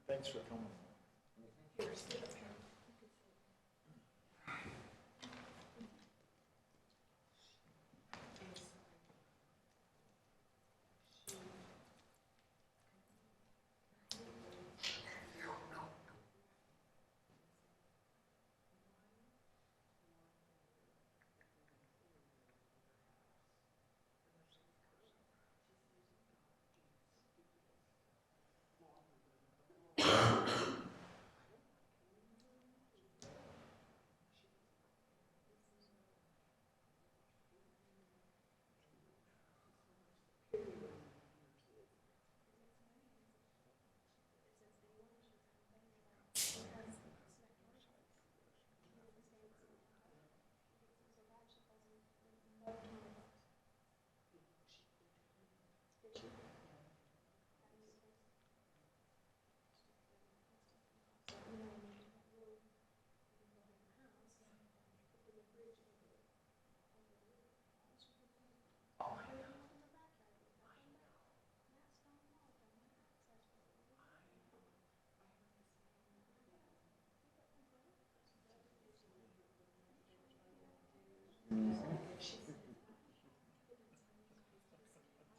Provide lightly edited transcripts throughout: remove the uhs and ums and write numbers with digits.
Thanks for coming.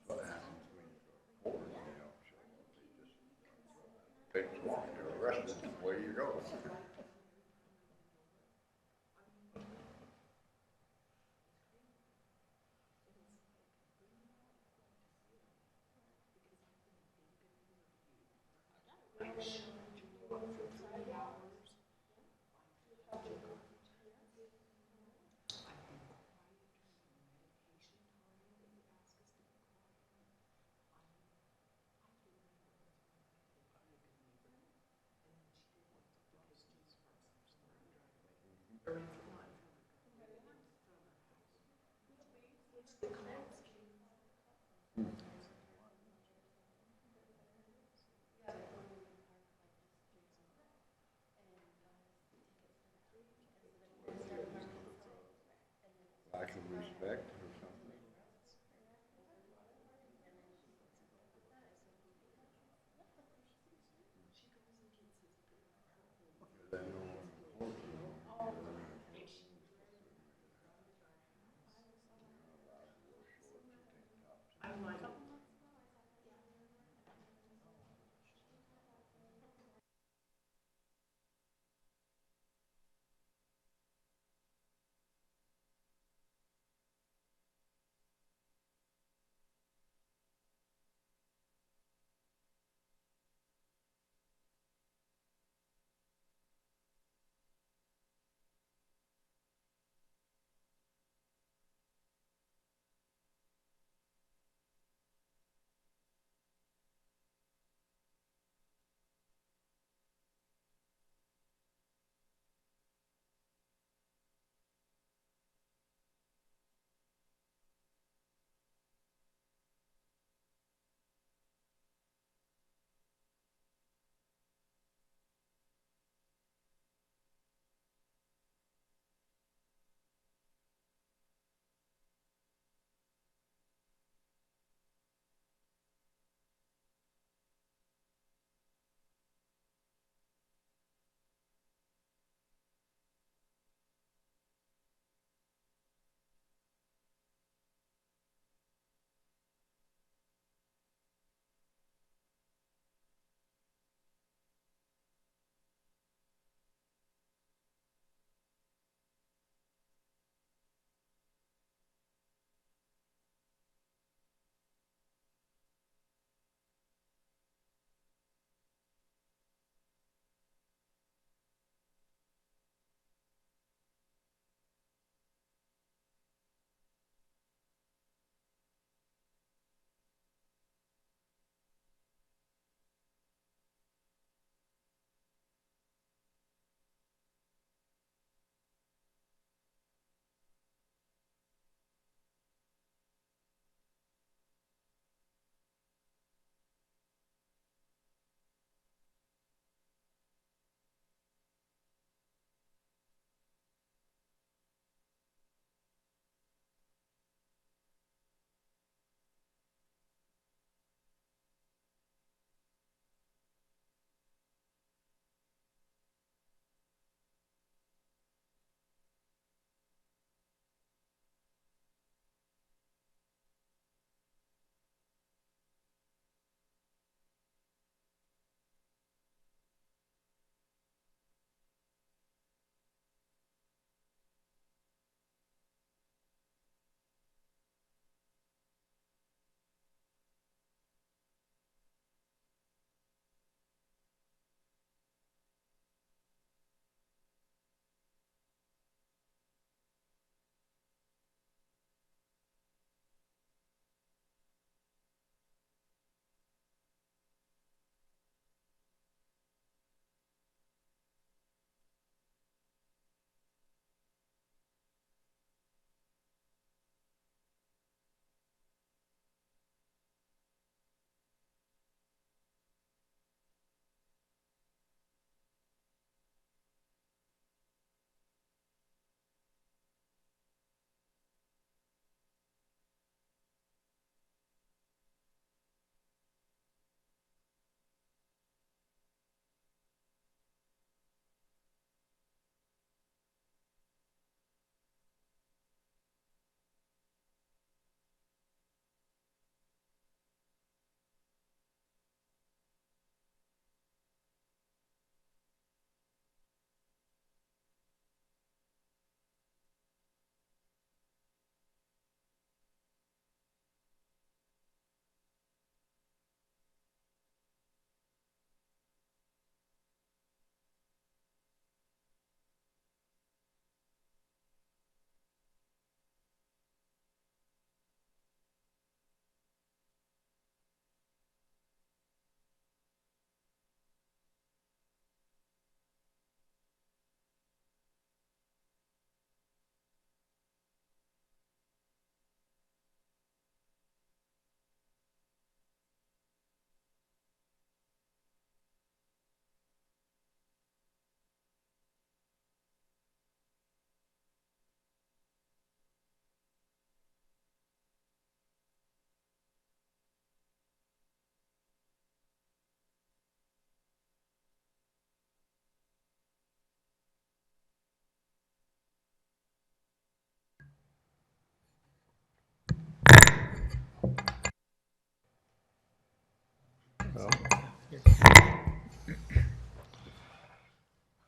What happens when you go forward, you know, so they just take you off, you're arrested, away you go. Lack of respect or something. They know what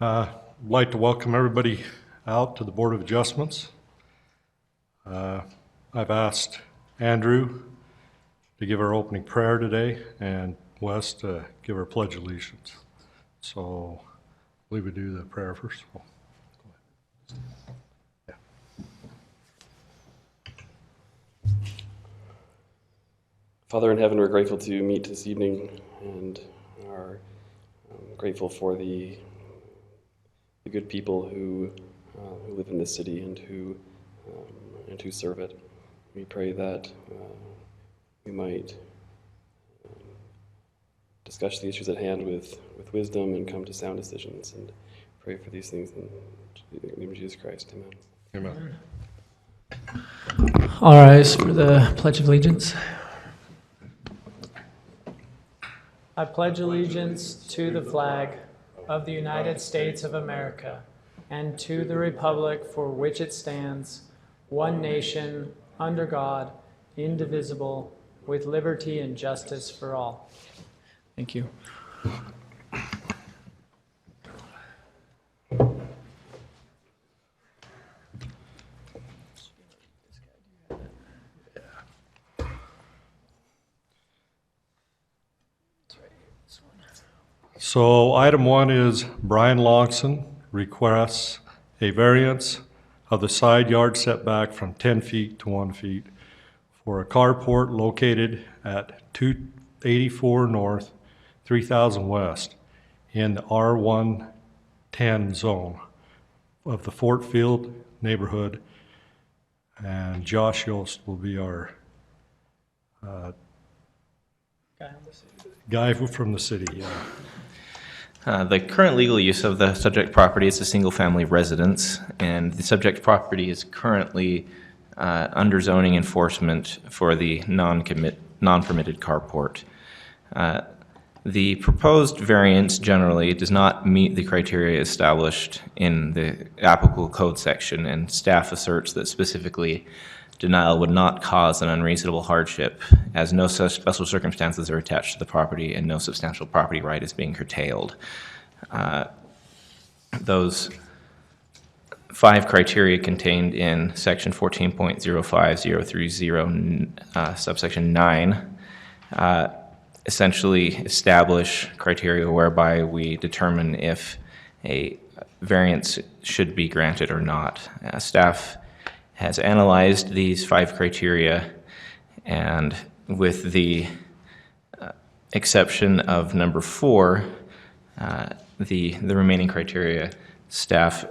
I'd like to welcome everybody out to the Board of Adjustments. I've asked Andrew to give our opening prayer today and Wes to give our pledge of allegiance. So I believe we do the prayer first. Father in heaven, we're grateful to meet this evening and are grateful for the good people who live in this city and who serve it. We pray that we might discuss the issues at hand with wisdom and come to sound decisions, and pray for these things in the name of Jesus Christ. Amen. Amen. All rise for the Pledge of Allegiance. I pledge allegiance to the flag of the United States of America and to the republic for which it stands, one nation, under God, indivisible, with liberty and justice for all. Thank you. So item 1 is Brian Longson requests a variance of the side yard setback from 10 feet to 1 feet for a carport located at 284 North, 3000 West in the R110 zone of the Fort Field neighborhood. And Josh Yost will be our guy from the city. Yeah. The current legal use of the subject property is a single-family residence, and the subject property is currently under zoning enforcement for the non-permitted carport. The proposed variance generally does not meet the criteria established in the applicable code section, and staff asserts that specifically denial would not cause an unreasonable hardship, as no such special circumstances are attached to the property and no substantial property right is being curtailed. Those 5 criteria contained in section 14.05030, subsection 9, essentially establish criteria whereby we determine if a variance should be granted or not. Staff has analyzed these 5 criteria, and with the exception of number 4, the remaining criteria, staff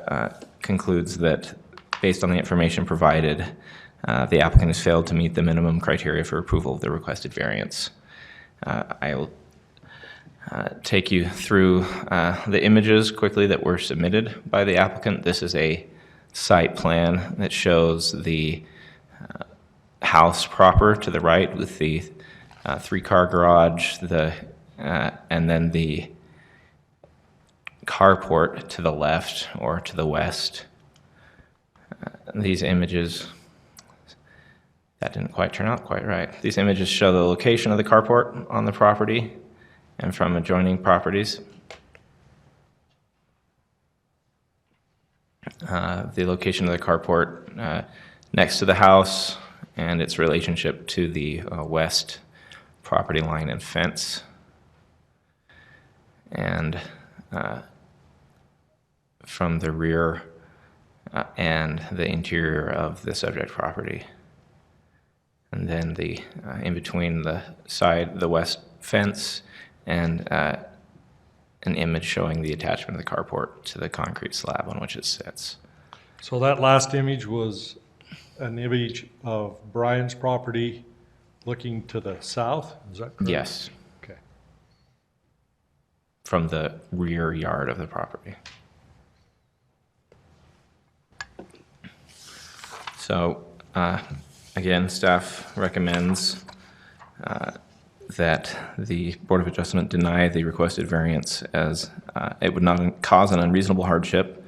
concludes that based on the information provided, the applicant has failed to meet the minimum criteria for approval of the requested variance. I will take you through the images quickly that were submitted by the applicant. This is a site plan that shows the house proper to the right with the 3-car garage, and then the carport to the left or to the west. These images, that didn't quite turn out quite right. These images show the location of the carport on the property and from adjoining properties. The location of the carport next to the house and its relationship to the west property line and fence. And from the rear and the interior of the subject property. And then the in between the west fence and an image showing the attachment of the carport to the concrete slab on which it sits. So that last image was an image of Brian's property looking to the south, is that correct? Yes. Okay. From the rear yard of the property. So, again, staff recommends that the Board of Adjustment deny the requested variance as it would not cause an unreasonable hardship.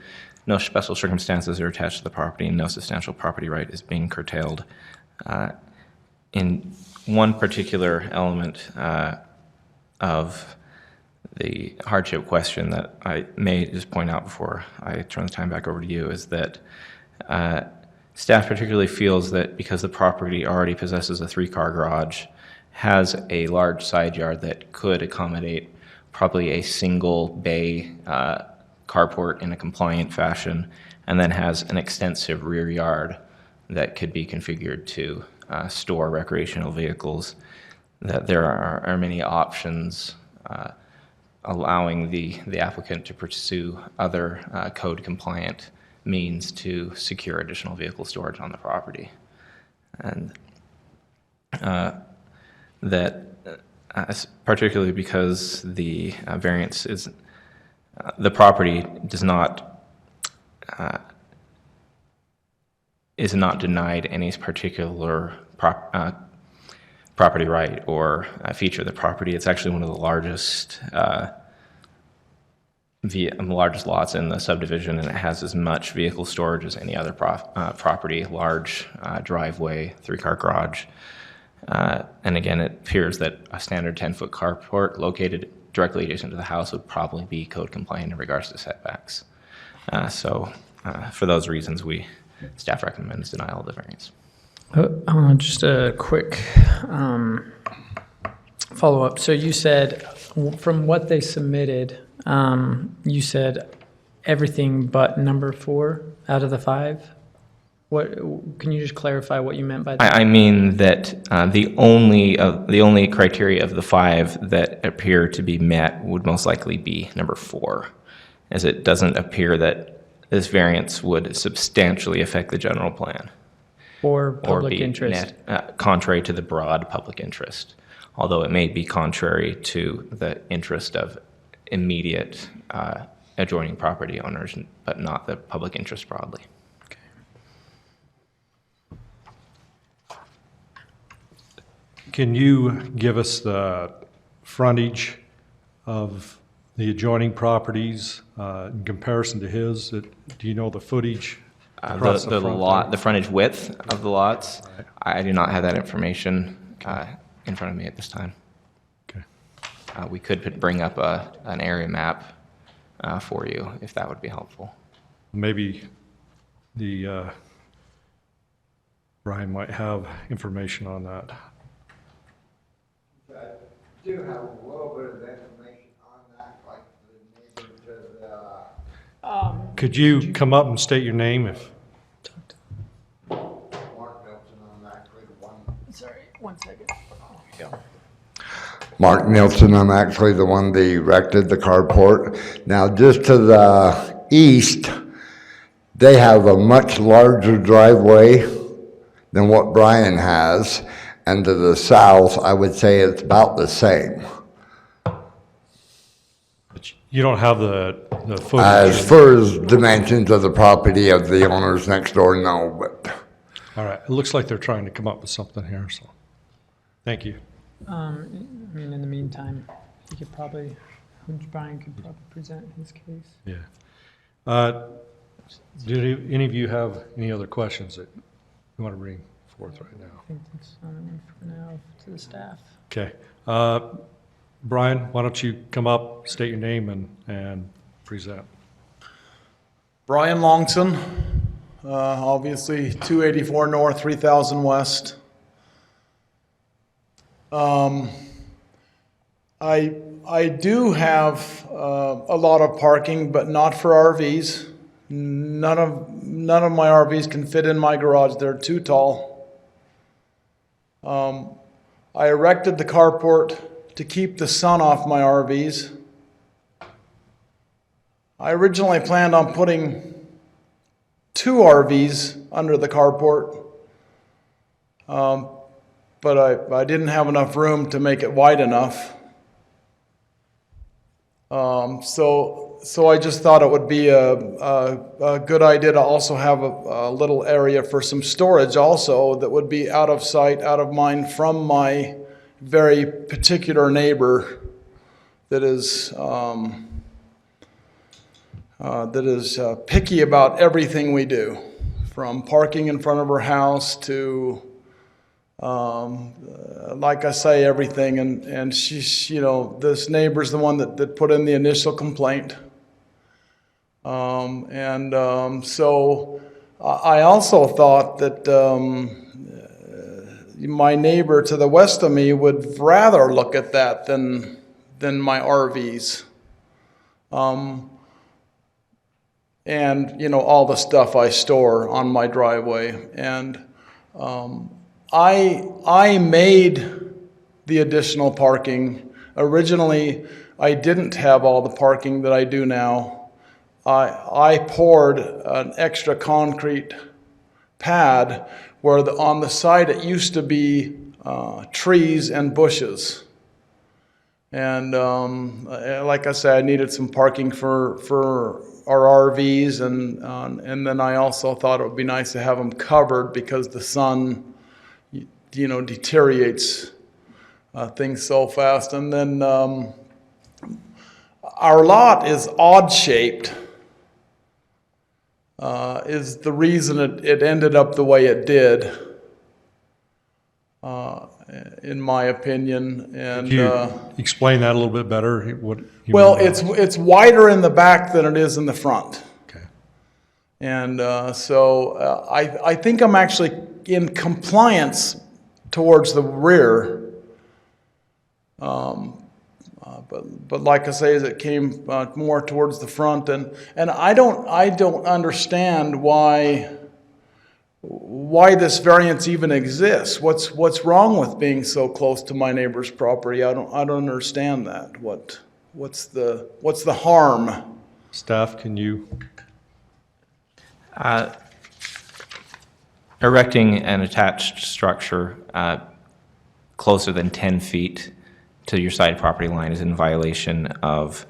No special circumstances are attached to the property, and no substantial property right is being curtailed. In one particular element of the hardship question that I may just point out before I turn the time back over to you is that staff particularly feels that because the property already possesses a 3-car garage, has a large side yard that could accommodate probably a single bay carport in a compliant fashion, and then has an extensive rear yard that could be configured to store recreational vehicles, that there are many options allowing the applicant to pursue other code-compliant means to secure additional vehicle storage on the property. And that particularly because the variance is, the property does not, is not denied any particular property right or feature of the property. It's actually one of the largest lots in the subdivision, and it has as much vehicle storage as any other property, large driveway, 3-car garage. And again, it appears that a standard 10-foot carport located directly adjacent to the house would probably be code compliant in regards to setbacks. So for those reasons, staff recommends denial of the variance. Just a quick follow-up. So you said, from what they submitted, you said everything but number 4 out of the 5? What, can you just clarify what you meant by that? I mean that the only criteria of the 5 that appear to be met would most likely be number 4, as it doesn't appear that this variance would substantially affect the general plan. Or public interest. Contrary to the broad public interest, although it may be contrary to the interest of immediate adjoining property owners, but not the public interest broadly. Can you give us the frontage of the adjoining properties in comparison to his? Do you know the footage? across The front lot, there? the frontage width of the lots, I do not have that information in front of me at this time. Okay. We could bring up an area map for you if that would be helpful. Maybe Brian might have information on that. I do have a little bit of information on that, like the neighbor to the, Could you come up and state your name if? Mark Nelson on actually the one. Sorry, 1 second. Mark Nelson, I'm actually the one that erected the carport. Now, just to the east, they have a much larger driveway than what Brian has. And to the south, I would say it's about the same. But you don't have the footage? As far as dimensions of the property of the owners next door, no, but. All right, it looks like they're trying to come up with something here, so, thank you. I mean, in the meantime, you could probably, Brian could probably present his case. Yeah. Do any of you have any other questions that you want to bring forth right now? I think that's for now to the staff. Okay. Brian, why don't you come up, state your name and present? Brian Longson, obviously 284 North, 3000 West. I do have a lot of parking, but not for RVs. None of my RVs can fit in my garage. They're too tall. I erected the carport to keep the sun off my RVs. I originally planned on putting 2 RVs under the carport, but I didn't have enough room to make it wide enough. So I just thought it would be a good idea to also have a little area for some storage also that would be out of sight, out of mind from my very particular neighbor that is picky about everything we do, from parking in front of her house to like I say, everything, and she's, this neighbor's the one that put in the initial complaint. So I also thought that my neighbor to the west of me would rather look at that than my RVs. And all the stuff I store on my driveway. And I made the additional parking. Originally, I didn't have all the parking that I do now. I poured an extra concrete pad where on the side it used to be trees and bushes. And like I said, I needed some parking for our RVs, and then I also thought it would be nice to have them covered because the sun, deteriorates things so fast. And then our lot is odd shaped. Is the reason it ended up the way it did, in my opinion. And Could you explain that a little bit better? What you well, mean by that? it's wider in the back than it is in the front. Okay. And so I think I'm actually in compliance towards the rear. But like I say, as it came more towards the front, and I don't understand why this variance even exists. What's wrong with being so close to my neighbor's property? I don't understand that. What's the harm? Staff, can you? Erecting an attached structure closer than 10 feet to your side property line is in violation of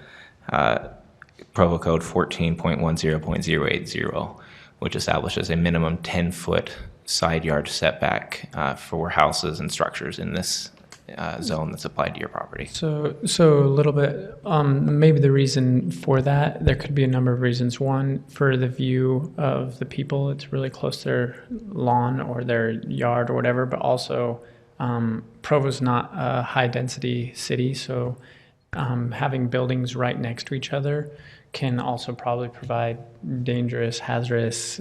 Provo Code 14.10.080, which establishes a minimum 10-foot side yard setback for houses and structures in this zone that's applied to your property. So a little bit, maybe the reason for that, there could be a number of reasons. One, for the view of the people, it's really close to their lawn or their yard or whatever, but also Provo's not a high-density city, so having buildings right next to each other can also probably provide dangerous, hazardous,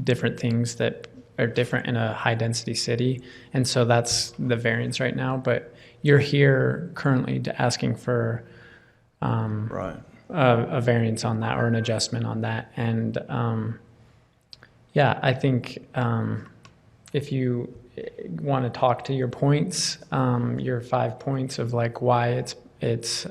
different things that are different in a high-density city. And so that's the variance right now. But you're here currently asking for Right. a variance on that or an adjustment on that. And yeah, I think if you want to talk to your points, your 5 points of like why it's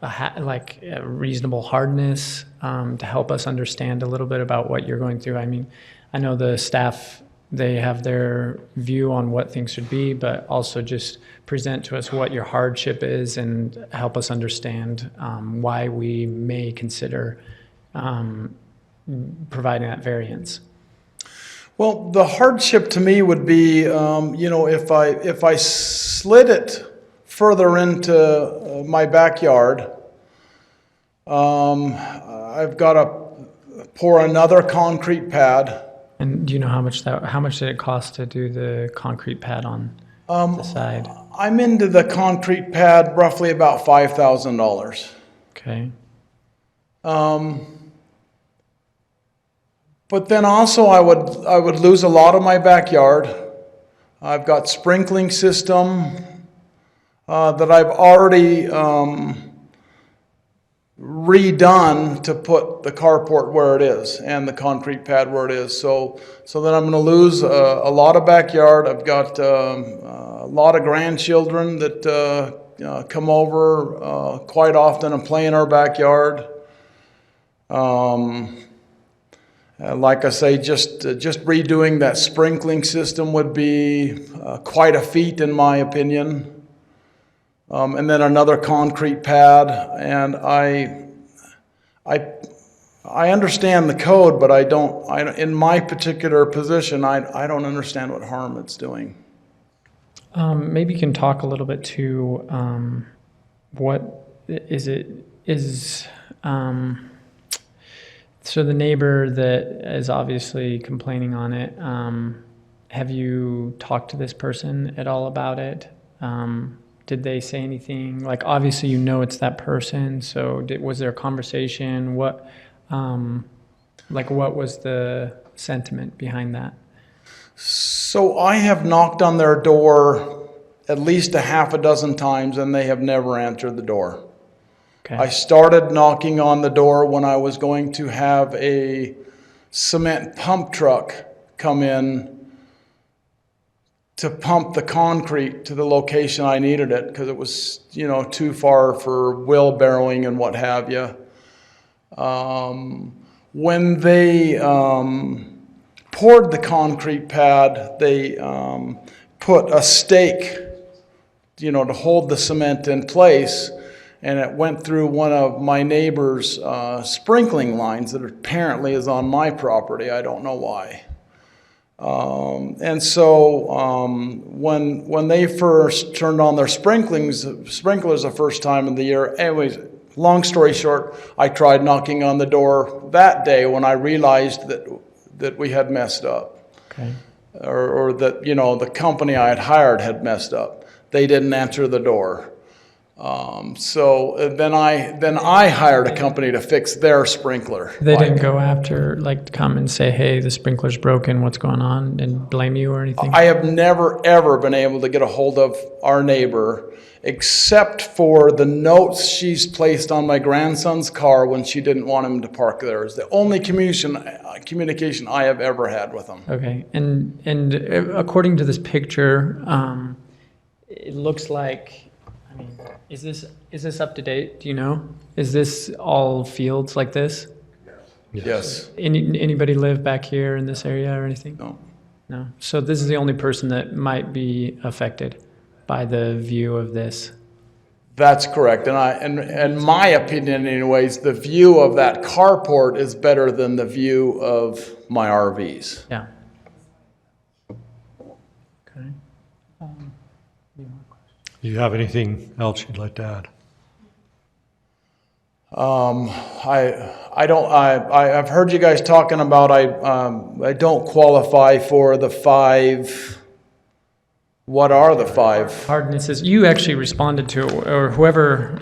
like a reasonable hardness, to help us understand a little bit about what you're going through. I mean, I know the staff, they have their view on what things should be, but also just present to us what your hardship is and help us understand why we may consider providing that variance. Well, the hardship to me would be, if I slid it further into my backyard, I've got to pour another concrete pad. And do you know how much did it cost to do the concrete pad on the side? I'm into the concrete pad roughly about $5,000. Okay. But then also I would lose a lot of my backyard. I've got sprinkling system that I've already redone to put the carport where it is and the concrete pad where it is. So then I'm going to lose a lot of backyard. I've got a lot of grandchildren that come over quite often and play in our backyard. Like I say, just redoing that sprinkling system would be quite a feat in my opinion. And then another concrete pad, and I understand the code, but I in my particular position, I don't understand what harm it's doing. Maybe you can talk a little bit to what so the neighbor that is obviously complaining on it, Have you talked to this person at all about it? Did they say anything? Like, obviously, you know it's that person. So, was there a conversation? What was the sentiment behind that? So I have knocked on their door at least a half a dozen times, and they have never answered the door. Okay. I started knocking on the door when I was going to have a cement pump truck come in to pump the concrete to the location I needed it, because it was, too far for wheelbarrowing and what have you. When they poured the concrete pad, they put a stake, to hold the cement in place, and it went through one of my neighbor's sprinkling lines that apparently is on my property. I don't know why. And so when they first turned on their sprinklers the first time of the year, anyways, long story short, I tried knocking on the door that day when I realized that we had messed up. Okay. Or that, the company I had hired had messed up. They didn't answer the door. So then I hired a company to fix their sprinkler. They didn't go after, come and say, hey, the sprinkler's broken, what's going on, and blame you or anything? I have never, ever been able to get a hold of our neighbor, except for the notes she's placed on my grandson's car when she didn't want him to park there. It's the only communication I have ever had with him. Okay, and according to this picture, it looks like, is this up to date? Do you know? Is this all fields like this? Yes. Anybody live back here in this area or anything? No. No. So this is the only person that might be affected by the view of this. That's correct. And in my opinion, anyways, the view of that carport is better than the view of my RVs. Yeah. Okay. Do you have anything else you'd like to add? I've heard you guys talking about I don't qualify for the 5. What are the 5? Hardnesses. You actually responded to it, or whoever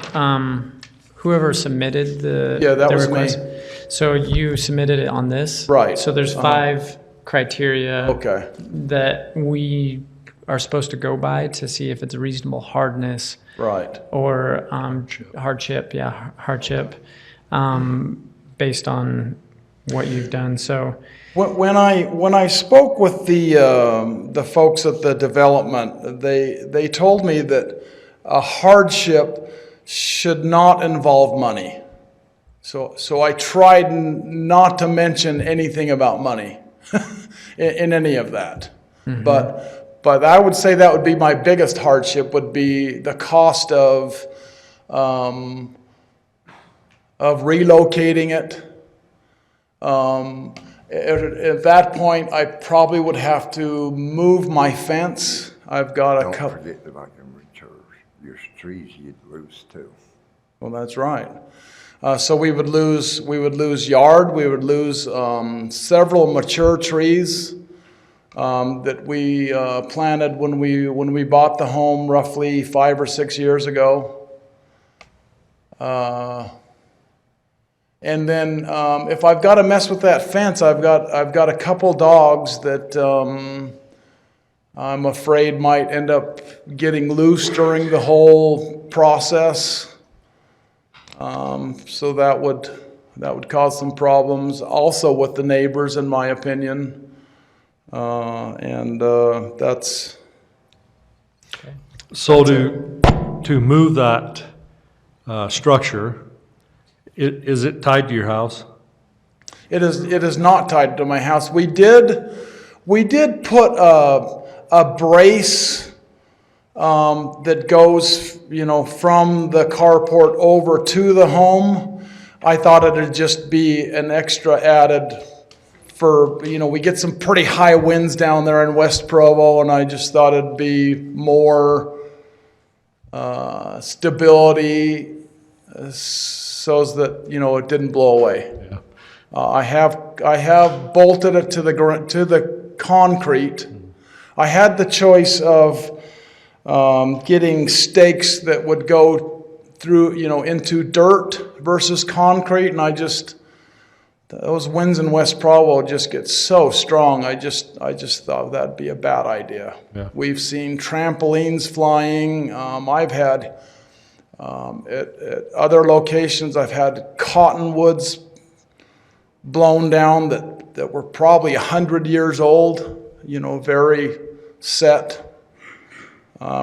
submitted the that the was me. request. So you submitted it on this, Right. So there's 5 criteria Okay. that we are supposed to go by to see if it's a reasonable hardness Right. or hardship. Yeah, hardship, based on what you've done. So When I spoke with the folks at the development, they told me that a hardship should not involve money. So I tried not to mention anything about money in any of that. Mm-hmm. But I would say that would be my biggest hardship, would be the cost of relocating it. At that point, I probably would have to move my fence. I've got a couple. Don't forget about your trees you'd lose too. Well, that's right. So we would lose yard. We would lose several mature trees that we planted when we bought the home roughly 5 or 6 years ago. And then if I've got to mess with that fence, I've got a couple dogs that I'm afraid might end up getting loose during the whole process. So that would cause some problems also with the neighbors, in my opinion. And that's. okay. So to move that structure, is it tied to your house? It is not tied to my house. We did put a brace that goes, from the carport over to the home. I thought it'd just be an extra added for, we get some pretty high winds down there in West Provo, and I just thought it'd be more stability, so that it didn't blow away. Yeah. I have bolted it to the concrete I had the choice of getting stakes that would go through, into dirt versus concrete, and those winds in West Provo just get so strong. I just thought that'd be a bad idea. Yeah. We've seen trampolines flying. I've had at other locations, I've had cottonwoods blown down that were probably 100 years old. Very set.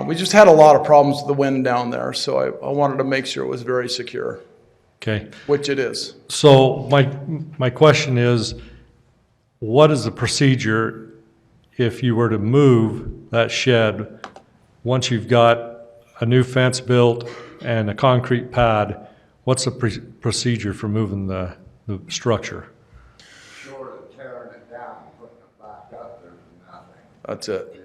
We just had a lot of problems with the wind down there, so I wanted to make sure it was very secure, Okay. which it is. So my question is, what is the procedure if you were to move that shed once you've got a new fence built and a concrete pad? What's the procedure for moving the structure? Short of tearing it down, putting it back up, there's nothing. That's it.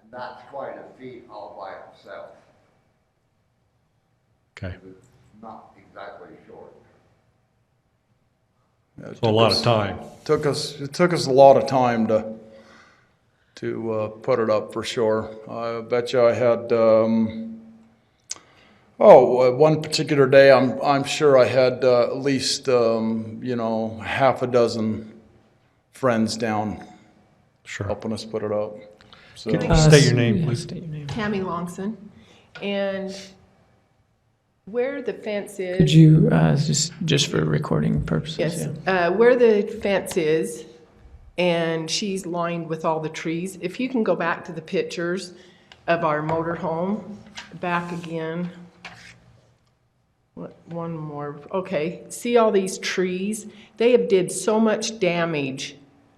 And that's quite a feat all by itself. Okay. It's not exactly short. Yeah, it So a took lot us- of time. It took us a lot of time to put it up for sure. I bet you I had one particular day I'm sure I had at least half a dozen friends down Sure. helping us put it up. So State your name, Yeah, please. State your name. Tammy Longson, and where the fence Could is, you, just for recording purposes? yes, yeah. where the fence is, and she's lined with all the trees. If you can go back to the pictures of our motor home, back again. One more, okay, see all these trees? They have did so much damage.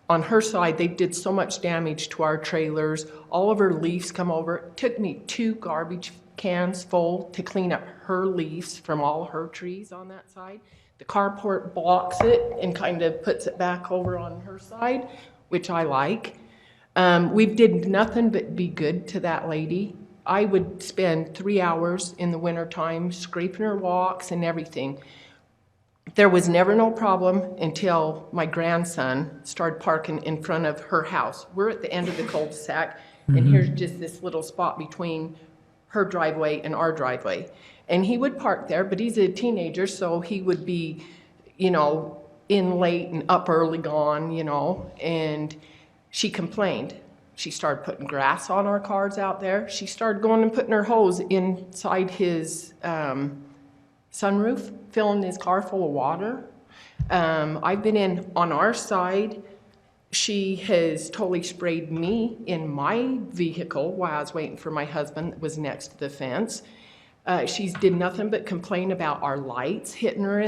On her side, they did so much damage to our trailers. All of her leaves come over. It took me 2 garbage cans full to clean up her leaves from all her trees on that side. The carport blocks it and kind of puts it back over on her side, which I like. We did nothing but be good to that lady. I would spend 3 hours in the wintertime scraping her walks and everything. There was never no problem until my grandson started parking in front of her house. We're at the end of the cul-de-sac, and here's just this little spot between her driveway and our driveway. And he would park there, but he's a teenager, so he would be, in late and up early gone, and she complained. She started putting grass on our cars out there. She started going and putting her hose inside his sunroof, filling his car full of water. I've been in on our side. She has totally sprayed me in my vehicle while I was waiting for my husband that was next to the fence. She's did nothing but complain about our lights hitting her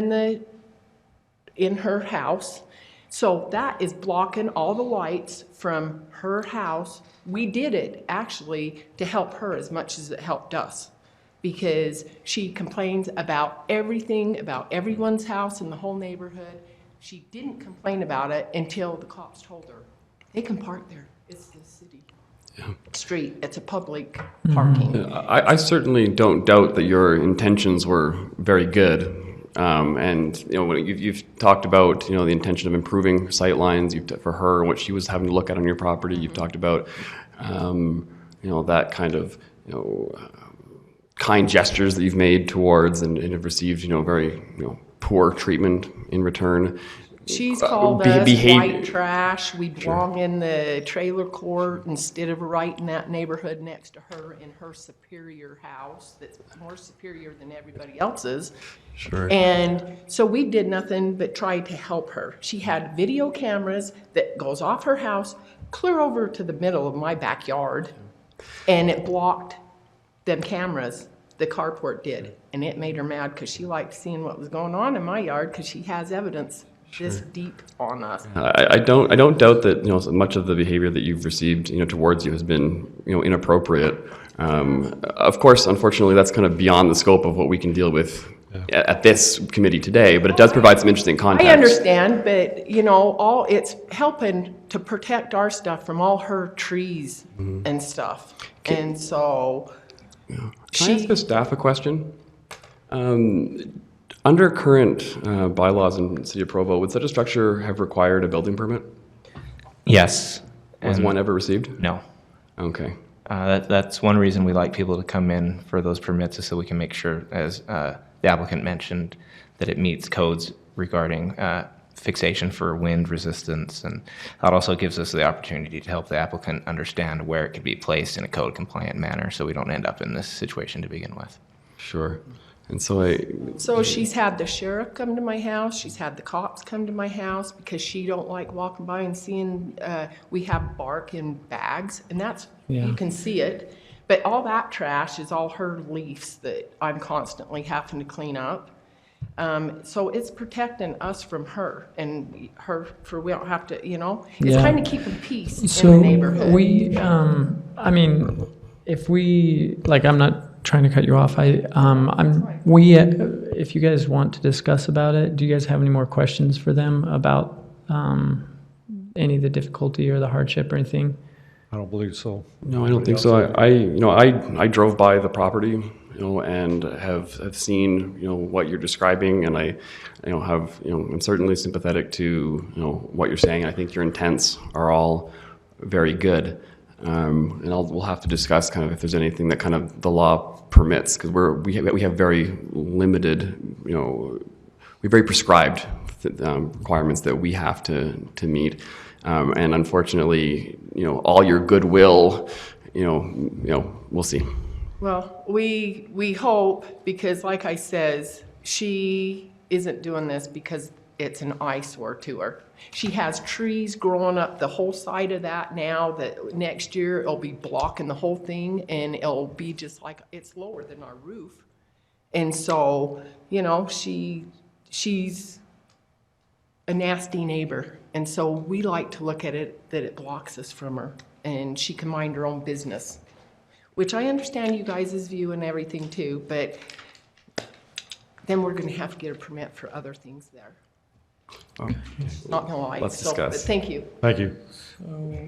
in her house. So that is blocking all the lights from her house. We did it actually to help her as much as it helped us, because she complains about everything, about everyone's house in the whole neighborhood. She didn't complain about it until the cops told her, they can park there. It's the city street. It's a public parking. I certainly don't doubt that your intentions were very good. And when you've talked about the intention of improving sight lines for her and what she was having to look at on your property. You've talked about that kind of kind gestures that you've made towards and have received very poor treatment in return. She's called us behavior- white trash. We belong in the trailer court instead of right in that neighborhood next to her in her superior house that's more superior than everybody else's. Sure. And so we did nothing but try to help her. She had video cameras that goes off her house clear over to the middle of my backyard, and it blocked them cameras. The carport did, and it made her mad because she liked seeing what was going on in my yard because she has evidence this deep on us. I don't doubt that much of the behavior that you've received towards you has been inappropriate. Of course, unfortunately, that's kind of beyond the scope of what we can deal with at this committee today. But it does provide some interesting context. I understand, but all it's helping to protect our stuff from all her trees and stuff, and so. Can I ask the staff a question? Under current bylaws in the City of Provo, would such a structure have required a building permit? Yes, Was And one ever received? No. Okay. That's one reason we like people to come in for those permits, is so we can make sure, as the applicant mentioned, that it meets codes regarding fixation for wind resistance. And that also gives us the opportunity to help the applicant understand where it could be placed in a code compliant manner, so we don't end up in this situation to begin with. Sure. And so So she's had the sheriff come to my house, she's had the cops come to my house because she don't like walking by and seeing, we have bark in bags, and that's, Yeah. you can see it. But all that trash is all her leaves that I'm constantly having to clean up. So it's protecting us from her, and her, for we don't have to, you know, it's Yeah. kind of keeping peace in So the neighborhood. we, I mean, if we, like, I'm not trying to cut you off. If you guys want to discuss about it, do you guys have any more questions for them about any of the difficulty or the hardship or anything? I don't believe so. no, I don't think so. I drove by the property, and have seen, what you're describing, and I, I'm certainly sympathetic to, what you're saying. I think your intents are all very good. And we'll have to discuss kind of if there's anything that kind of the law permits, because we have very limited, we have very prescribed requirements that we have to meet. And unfortunately, all your goodwill, we'll see. Well, we hope, because like I says, she isn't doing this because it's an eyesore to her. She has trees growing up the whole side of that now, that next year it'll be blocking the whole thing, and it'll be just like, it's lower than our roof. And so, she's a nasty neighbor. And so we like to look at it that it blocks us from her, and she can mind her own business, which I understand you guys' view and everything too, but then we're gonna have to get a permit for other things there. Okay. Not gonna lie. Let's So, discuss. but thank you. Thank you. Do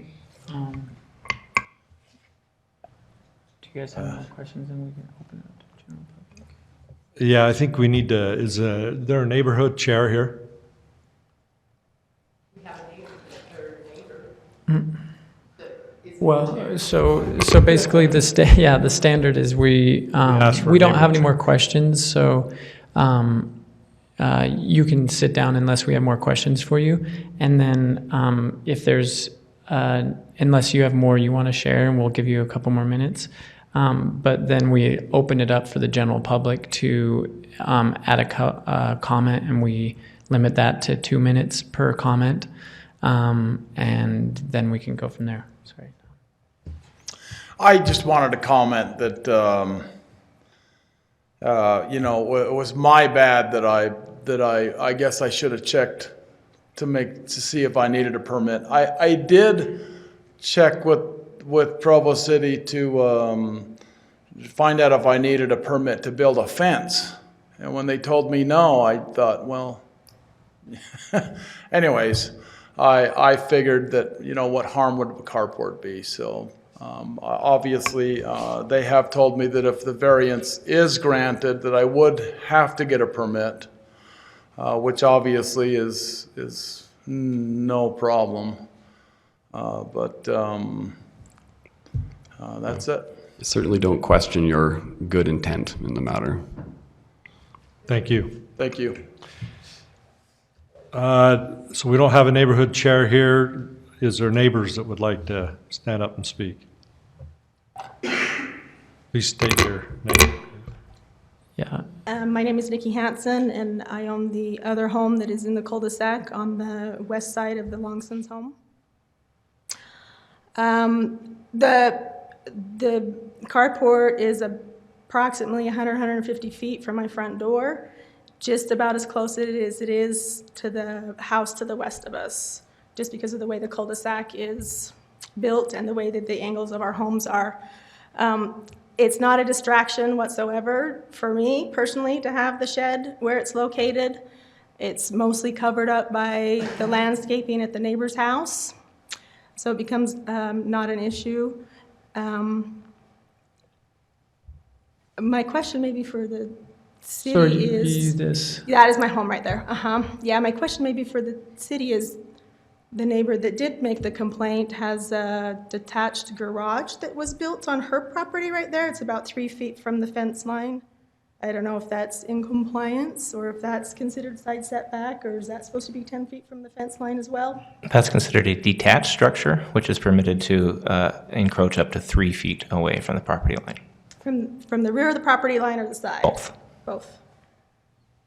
you guys have more questions, and we can open it up to general public? Yeah, I think we need to, is there a neighborhood chair here? Well, so basically the standard is we ask for a we don't have neighbor any more questions, so you can sit down unless we have more questions for you, and then if there's unless you have more you want to share, and we'll give you a couple more minutes, but then we open it up for the general public to add a comment, and we limit that to 2 minutes per comment, and then we can go from there. Sorry. I just wanted to comment that, it was my bad that I guess I should have checked to see if I needed a permit. I did check with Provo City to find out if I needed a permit to build a fence. And when they told me no, I thought, well, anyways, I figured that, what harm would a carport be? So obviously, they have told me that if the variance is granted, that I would have to get a permit, which obviously is no problem. But that's it. Certainly don't question your good intent in the matter. Thank you. Thank you. So we don't have a neighborhood chair here. Is there neighbors that would like to stand up and speak? Please state your name. Yeah. My name is Nikki Hansen, and I own the other home that is in the cul-de-sac on the west side of the Longsons' home. The carport is approximately 150 feet from my front door, just about as close as it is to the house to the west of us, just because of the way the cul-de-sac is built and the way that the angles of our homes are. It's not a distraction whatsoever for me personally to have the shed where it's located. It's mostly covered up by the landscaping at the neighbor's house, so it becomes not an issue. My question maybe for the city So is... this. That is my home right there. Yeah, my question maybe for the city is, the neighbor that did make the complaint has a detached garage that was built on her property right there. It's about 3 feet from the fence line. I don't know if that's in compliance or if that's considered side setback, or is that supposed to be 10 feet from the fence line as well? That's considered a detached structure, which is permitted to encroach up to 3 feet away from the property line. From the rear of the property line or the side? Both. Both.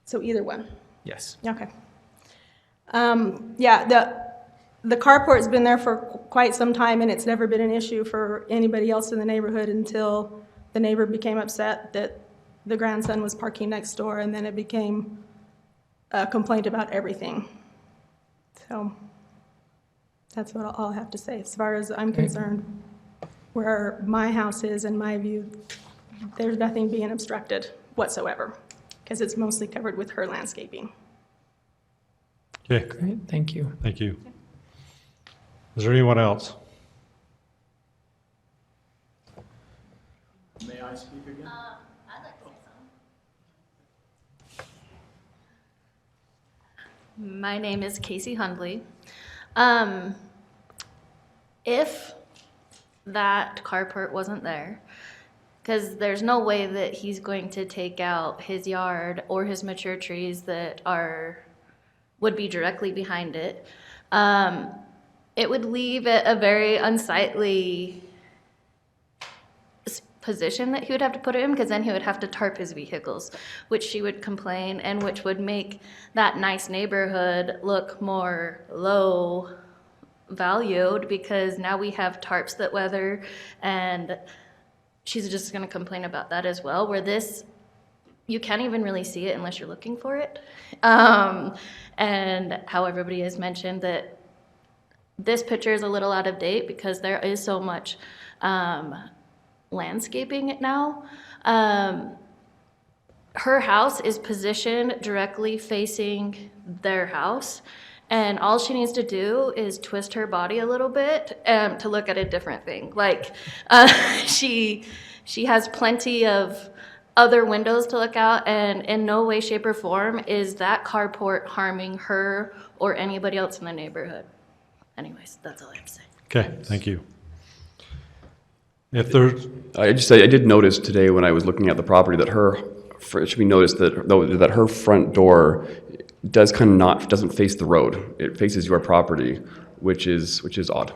So either one? Yes. Okay. Yeah, the carport's been there for quite some time, and it's never been an issue for anybody else in the neighborhood until the neighbor became upset that the grandson was parking next door, and then it became a complaint about everything. So that's what I'll have to say. As far as I'm concerned, where my house is, in my view, there's nothing being obstructed whatsoever, because it's mostly covered with her landscaping. Okay, Great, thank you. thank you. Is there anyone else? May I speak again? I'd like to say something. My name is Casey Hundley. If that carport wasn't there, because there's no way that he's going to take out his yard or his mature trees that would be directly behind it, it would leave it a very unsightly position that he would have to put it in, because then he would have to tarp his vehicles, which she would complain, and which would make that nice neighborhood look more low valued, because now we have tarps that weather, and she's just going to complain about that as well, where this, you can't even really see it unless you're looking for it. And how everybody has mentioned that this picture is a little out of date because there is so much landscaping now. Her house is positioned directly facing their house, and all she needs to do is twist her body a little bit to look at a different thing. Like, she has plenty of other windows to look out, and in no way, shape, or form is that carport harming her or anybody else in the neighborhood. Anyways, that's all I have to say. Okay, thank you. If there's, I did notice today when I was looking at the property that it should be noticed that her front door does kind of doesn't face the road. It faces your property, which is odd.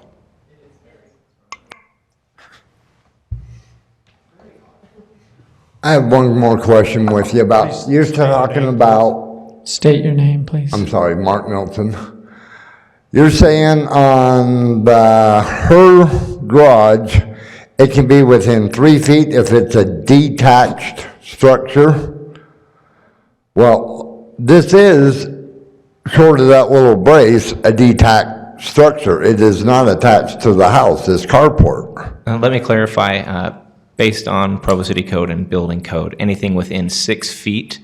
I have one more question with you about, you're talking about, State your name, please. I'm sorry, Mark Milton. You're saying on her garage, it can be within 3 feet if it's a detached structure? Well, this is, short of that little brace, a detached structure. It is not attached to the house, this carport. Let me clarify, based on Provo City Code and Building Code, anything within 6 feet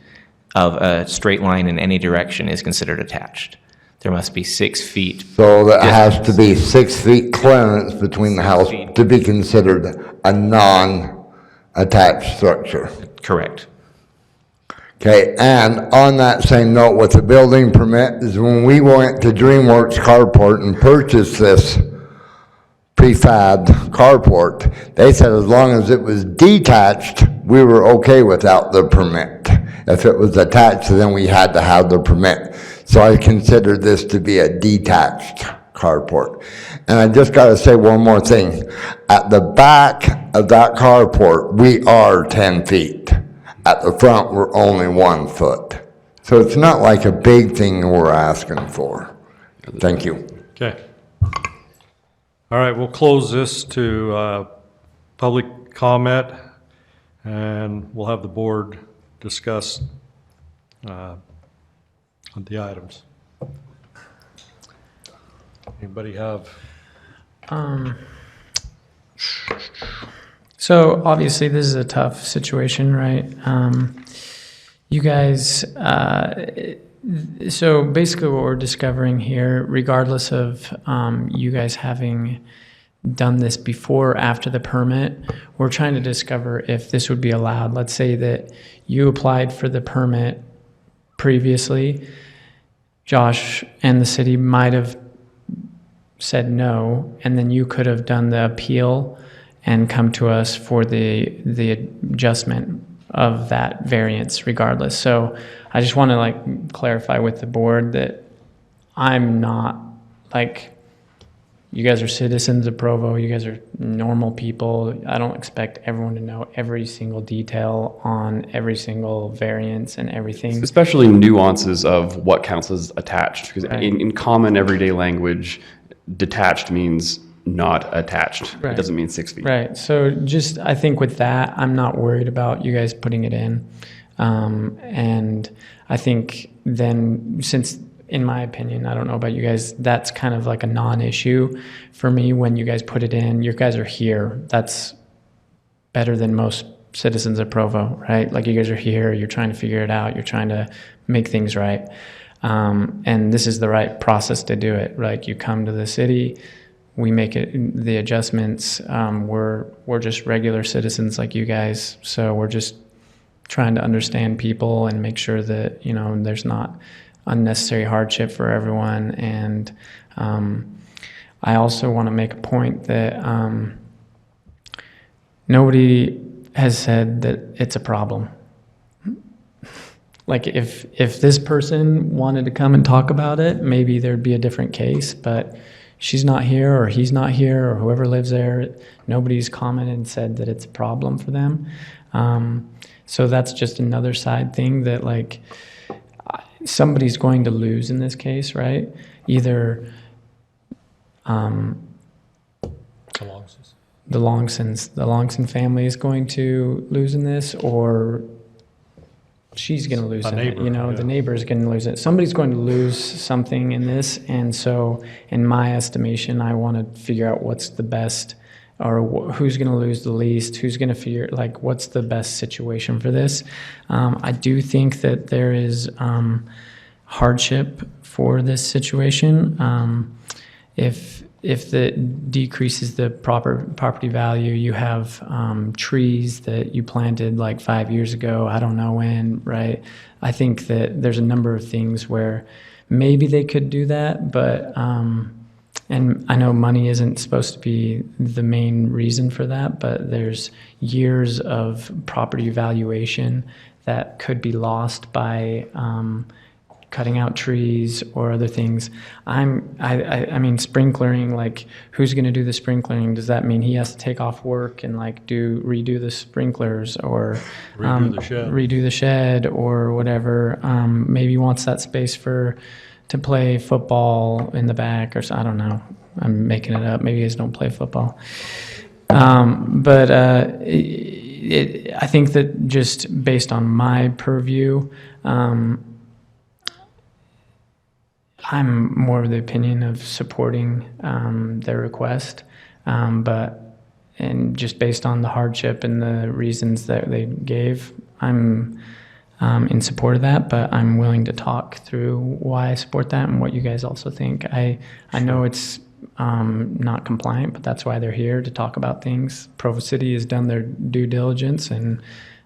of a straight line in any direction is considered attached. There must be 6 feet. So that has to be 6 feet clearance between the house to be considered a non-attached structure. Correct. Okay, and on that same note with the building permit, is when we went to DreamWorks Carport and purchased this prefabbed carport, they said as long as it was detached, we were okay without the permit. If it was attached, then we had to have the permit. So I consider this to be a detached carport. And I just got to say one more thing. At the back of that carport, we are 10 feet. At the front, we're only 1 foot. So it's not like a big thing we're asking for. Thank you. okay. All right, we'll close this to public comment, and we'll have the board discuss the items. Anybody have? So obviously this is a tough situation, right? You guys, so basically what we're discovering here, regardless of you guys having done this before or after the permit, we're trying to discover if this would be allowed. Let's say that you applied for the permit previously. Josh and the city might have said no, and then you could have done the appeal and come to us for the adjustment of that variance regardless. So I just want to like clarify with the board that I'm not like, you guys are citizens of Provo, you guys are normal people. I don't expect everyone to know every single detail on every single variance and everything. Especially nuances of what counts as attached, because Right. in common everyday language, detached means not attached. Right. It doesn't mean 6 feet. Right. So just, I think with that, I'm not worried about you guys putting it in. And I think then, since, in my opinion, I don't know about you guys, that's kind of like a non-issue for me when you guys put it in. You guys are here. That's better than most citizens of Provo, right? Like, you guys are here, you're trying to figure it out, you're trying to make things right. And this is the right process to do it. Like, you come to the city, we make it the adjustments. We're just regular citizens like you guys, so we're just trying to understand people and make sure that, you know, there's not unnecessary hardship for everyone. And I also want to make a point that nobody has said that it's a problem. Like, if this person wanted to come and talk about it, maybe there'd be a different case, but she's not here, or he's not here, or whoever lives there, nobody's commented and said that it's a problem for them. So that's just another side thing that, like, somebody's going to lose in this case, right? Either the Longson family is going to lose in this, or she's going to lose in it. You know, the neighbor is going to lose it. Somebody's going to lose something in this, and so, in my estimation, I want to figure out what's the best, or who's going to lose the least, who's going to figure, like, what's the best situation for this. I do think that there is hardship for this situation. If that decreases the property value, you have trees that you planted like 5 years ago, I don't know when, right? I think that there's a number of things where maybe they could do that, but and I know money isn't supposed to be the main reason for that, but there's years of property valuation that could be lost by cutting out trees or other things. I mean, sprinklering, like, who's going to do the sprinklering? Does that mean he has to take off work and like redo the sprinklers, or redo the shed or whatever? Maybe he wants that space to play football in the back, or I don't know. I'm making it up. Maybe you guys don't play football. But I think that just based on my purview, I'm more of the opinion of supporting their request, and just based on the hardship and the reasons that they gave, I'm in support of that, but I'm willing to talk through why I support that and what you guys also think. I know it's not compliant, but that's why they're here, to talk about things. Provo City has done their due diligence, and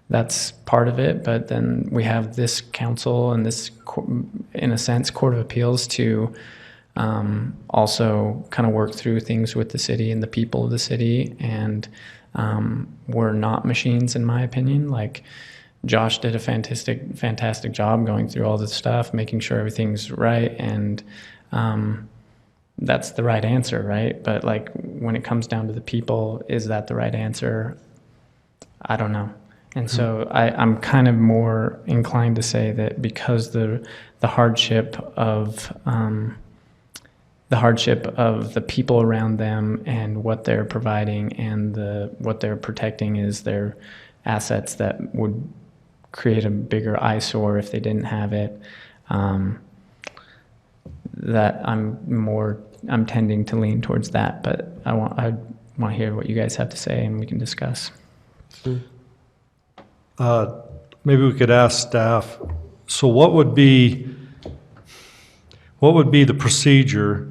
that's part of it, but then we have this council and this, in a sense, Court of Appeals to also kind of work through things with the city and the people of the city, and we're not machines, in my opinion. Like, Josh did a fantastic job going through all this stuff, making sure everything's right, and that's the right answer, right? But like, when it comes down to the people, is that the right answer? I don't know. And so I'm kind of more inclined to say that because the hardship of the people around them and what they're providing and what they're protecting is their assets that would create a bigger eyesore if they didn't have it. That I'm tending to lean towards that, but I want to hear what you guys have to say, and we can discuss. Maybe we could ask staff, so what would be the procedure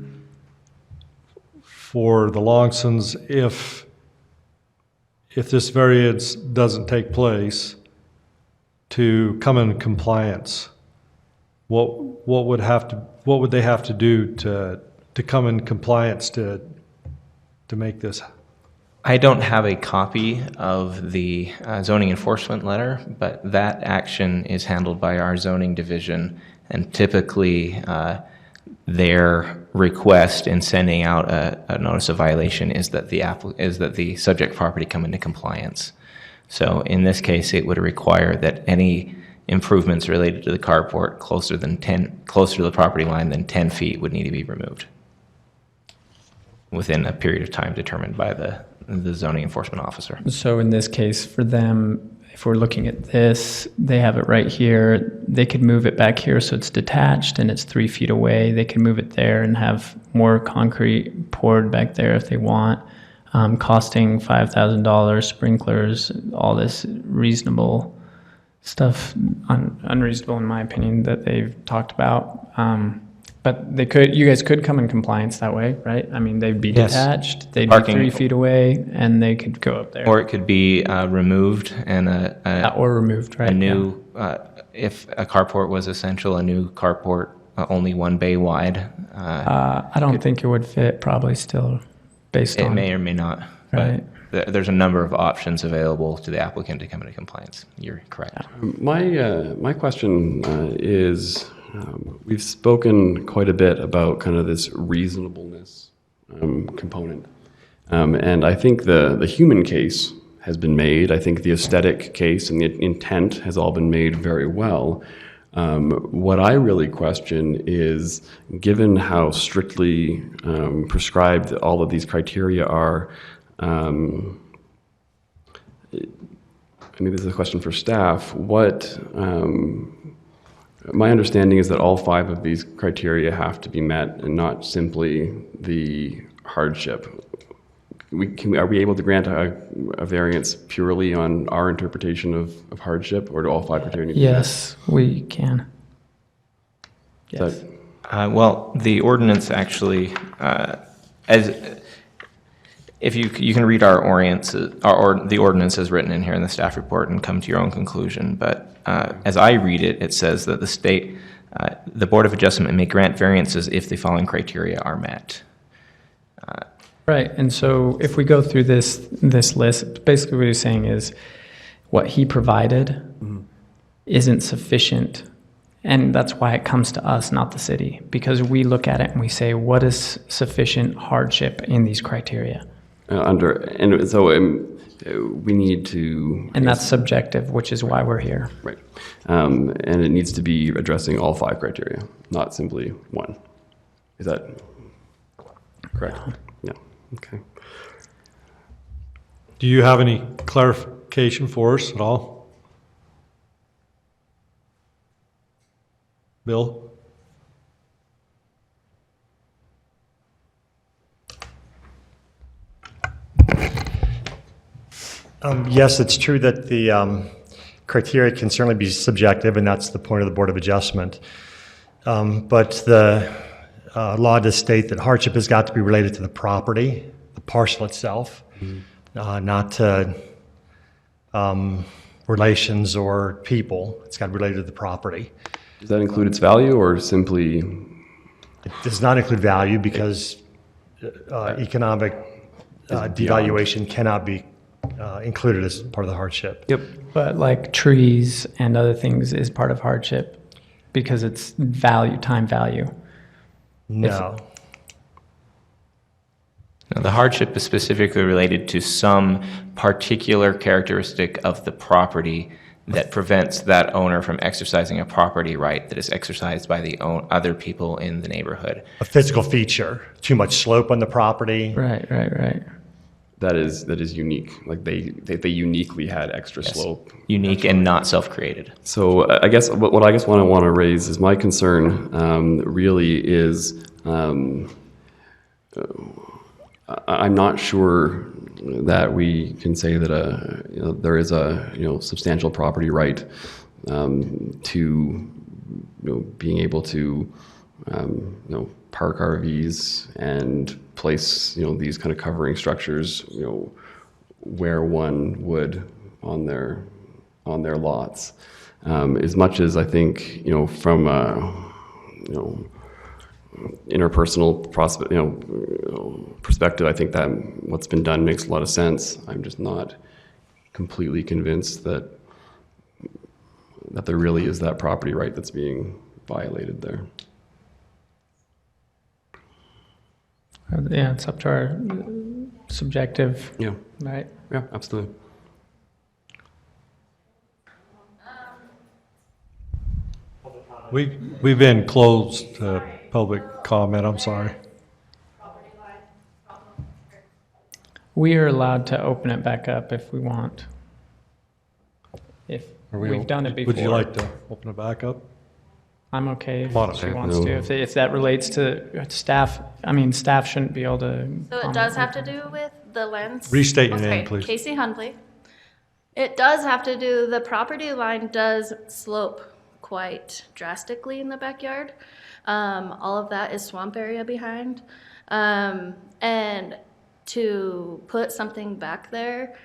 for the Longsons if this variance doesn't take place to come in compliance? What would they have to do to come in compliance to make this? I don't have a copy of the zoning enforcement letter, but that action is handled by our zoning division, and typically their request in sending out a notice of violation is that the subject property come into compliance. So in this case, it would require that any improvements related to the carport closer to the property line than 10 feet would need to be removed within a period of time determined by the zoning enforcement officer. So in this case, for them, if we're looking at this, they have it right here. They could move it back here so it's detached and it's 3 feet away. They can move it there and have more concrete poured back there if they want, costing $5,000, sprinklers, all this reasonable stuff, unreasonable in my opinion, that they've talked about. But you guys could come in compliance that way, right? I mean, they'd be Yes. detached, they'd Parking. be 3 feet away, and they could go up there. Or it could be removed and Or removed, right? a new, if a carport was essential, a new carport only 1 bay wide. I don't think it would fit, probably still, based It on. may or may not. Right. But there's a number of options available to the applicant to come into compliance. You're correct. My question is, we've spoken quite a bit about kind of this reasonableness component. And I think the human case has been made. I think the aesthetic case and the intent has all been made very well. What I really question is, given how strictly prescribed all of these criteria are, maybe this is a question for staff, my understanding is that all 5 of these criteria have to be met and not simply the hardship. Are we able to grant a variance purely on our interpretation of hardship, or do all 5 criteria need to be met? Yes, we can. Yes. Well, the ordinance actually, if you can read our the ordinance as written in here in the staff report and come to your own conclusion. But as I read it, it says that the Board of Adjustment may grant variances if the following criteria are met. Right, and so if we go through this list, basically what he's saying is what he provided isn't sufficient, and that's why it comes to us, not the city, because we look at it and we say, what is sufficient hardship in these criteria? We need to... And that's subjective, which is why we're here. Right. And it needs to be addressing all 5 criteria, not simply 1. Is that correct? Yeah. Okay. Do you have any clarification for us at all? Bill? Yes, it's true that the criteria can certainly be subjective, and that's the point of the Board of Adjustment. But the law does state that hardship has got to be related to the property, the parcel itself, not to relations or people. It's got to be related to the property. Does that include its value, or simply... It does not include value because economic devaluation cannot be included as part of the hardship. Yep. But like trees and other things is part of hardship because it's value, time value. No. Now, the hardship is specifically related to some particular characteristic of the property that prevents that owner from exercising a property right that is exercised by the other people in the neighborhood. A physical feature, too much slope on the property. Right. That is unique. Like they uniquely had extra slope. Unique and not self-created. So I guess what I want to raise is my concern really is I'm not sure that we can say that there is a substantial property right to being able to park RVs and place these kind of covering structures where one would on their lots. As much as I think from interpersonal perspective, I think that what's been done makes a lot of sense. I'm just not completely convinced that there really is that property right that's being violated there. Yeah, it's up to our subjective, Yeah, right? yeah, absolutely. We've been closed to public comment, I'm sorry. We are allowed to open it back up if we want. If we've done it before. Would you like to open it back up? I'm okay if Come on, she okay. wants No. to. If that relates to staff, I mean, staff shouldn't be able to. So it does have to do with the lens. Restate your Oh, name, sorry, please. Casey Hundley. It does have to do, the property line does slope quite drastically in the backyard. All of that is swamp area behind. And to put something back there,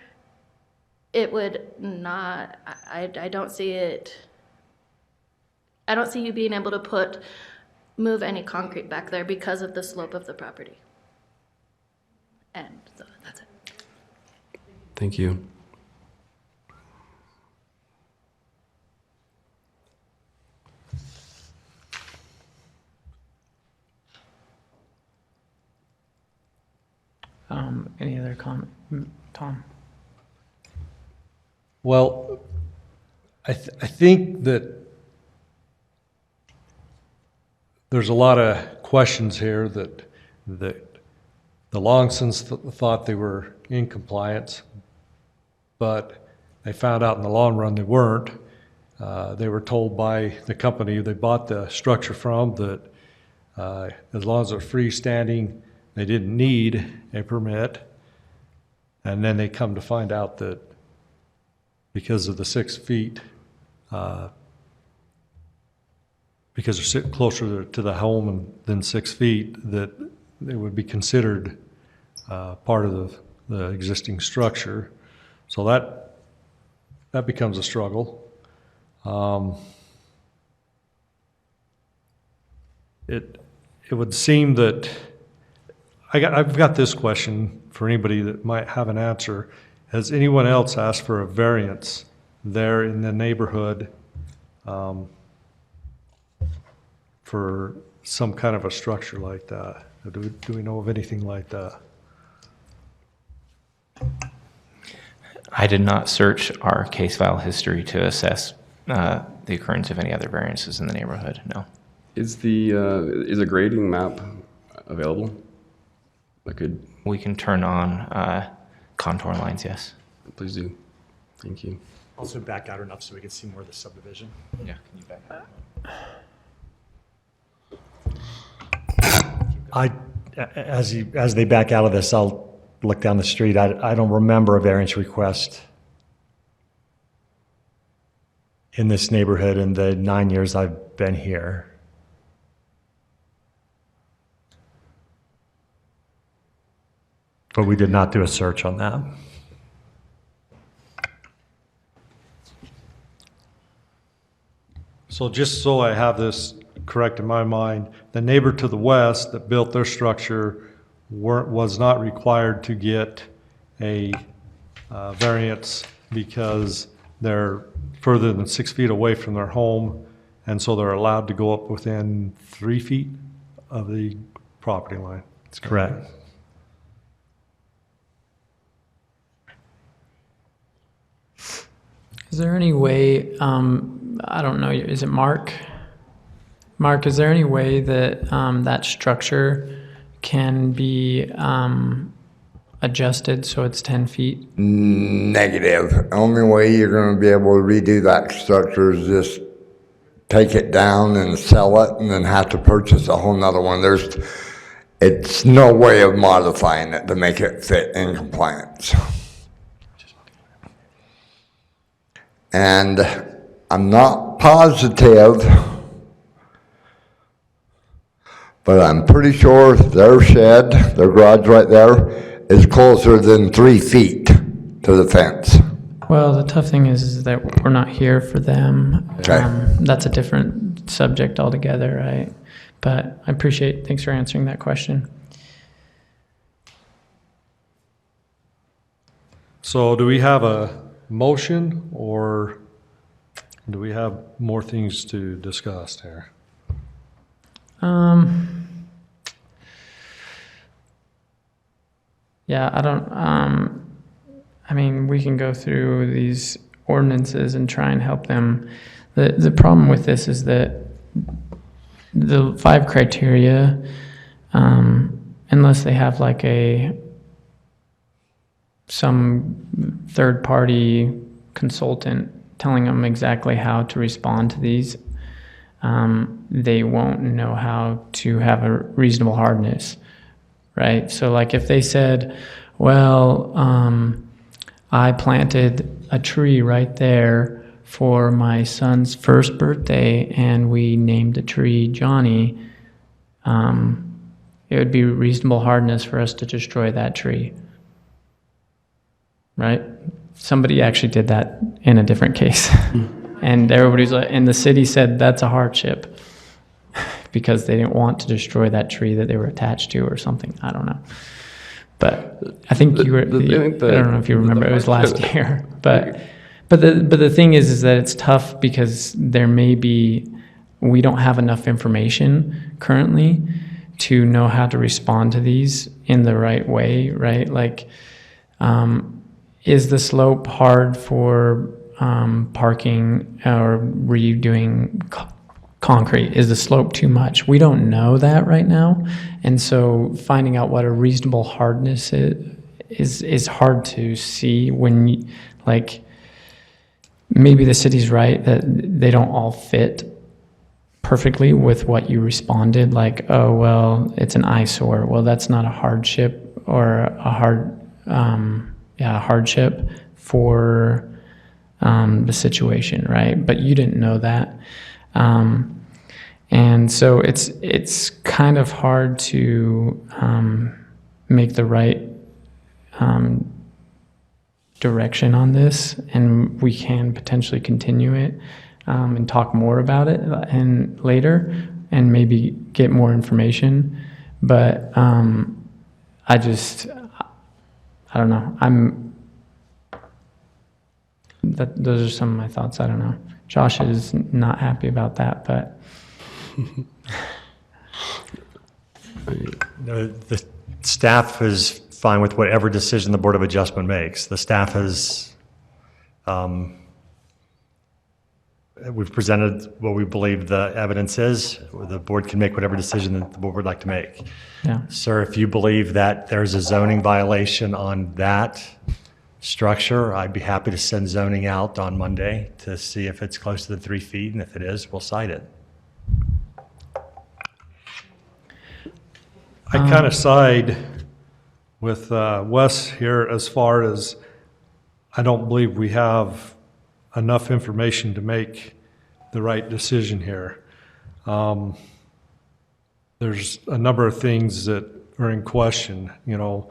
it would not, I don't see it, I don't see you being able to move any concrete back there because of the slope of the property. And so that's it. Thank you. Any other comment? Tom? Well, I think that there's a lot of questions here that the Longsons thought they were in compliance, but they found out in the long run they weren't. They were told by the company they bought the structure from that as long as they're freestanding, they didn't need a permit. And then they come to find out that because of the 6 feet, because they're sitting closer to the home than 6 feet, that they would be considered part of the existing structure. So that becomes a struggle. It would seem that I've got this question for anybody that might have an answer. Has anyone else asked for a variance there in the neighborhood for some kind of a structure like that? Do we know of anything like that? I did not search our case file history to assess the occurrence of any other variances in the neighborhood, no. Is a grading map available? We can turn on contour lines, yes. Please do. Thank you. Also back out enough so we can see more of the subdivision. Yeah, can you back up? As they back out of this, I'll look down the street. I don't remember a variance request in this neighborhood in the 9 years I've been here. But we did not do a search on that. So just so I have this correct in my mind, the neighbor to the west that built their structure was not required to get a variance because they're further than 6 feet away from their home, and so they're allowed to go up within 3 feet of the property line. That's correct. Is there any way, I don't know, is it Mark? Mark, is there any way that that structure can be adjusted so it's 10 feet? Negative. Only way you're going to be able to redo that structure is just take it down and sell it and then have to purchase a whole nother one. It's no way of modifying it to make it fit in compliance. And I'm not positive, but I'm pretty sure their shed, their garage right there, is closer than 3 feet to the fence. Well, the tough thing is that we're not here for them. Okay. That's a different subject altogether, right? But thanks for answering that question. So do we have a motion, or do we have more things to discuss here? Yeah, I don't, I mean, we can go through these ordinances and try and help them. The problem with this is that the 5 criteria, unless they have like some third-party consultant telling them exactly how to respond to these, they won't know how to have a reasonable hardness, right? So like if they said, well, I planted a tree right there for my son's first birthday and we named the tree Johnny, it would be reasonable hardness for us to destroy that tree, right? Somebody actually did that in a different case. And everybody's like, and the city said that's a hardship because they didn't want to destroy that tree that they were attached to or something. I don't know. But I think you were, I don't know if you remember, it was last year. But the thing is that it's tough because we don't have enough information currently to know how to respond to these in the right way, right? Like, is the slope hard for parking, or were you doing concrete? Is the slope too much? We don't know that right now. And so finding out what a reasonable hardness is hard to see when, like, maybe the city's right that they don't all fit perfectly with what you responded. Like, oh, well, it's an eyesore. Well, that's not a hardship or a hardship for the situation, right? But you didn't know that. And so it's kind of hard to make the right direction on this, and we can potentially continue it and talk more about it and later and maybe get more information. But I don't know. Those are some of my thoughts. I don't know. Josh is not happy about that, but The staff is fine with whatever decision the Board of Adjustment makes. The staff has, we've presented what we believe the evidence is. The board can make whatever decision that the board would like to make. yeah. Sir, if you believe that there's a zoning violation on that structure, I'd be happy to send zoning out on Monday to see if it's close to the 3 feet, and if it is, we'll cite it. I kind of side with Wes here as far as I don't believe we have enough information to make the right decision here. There's a number of things that are in question, you know.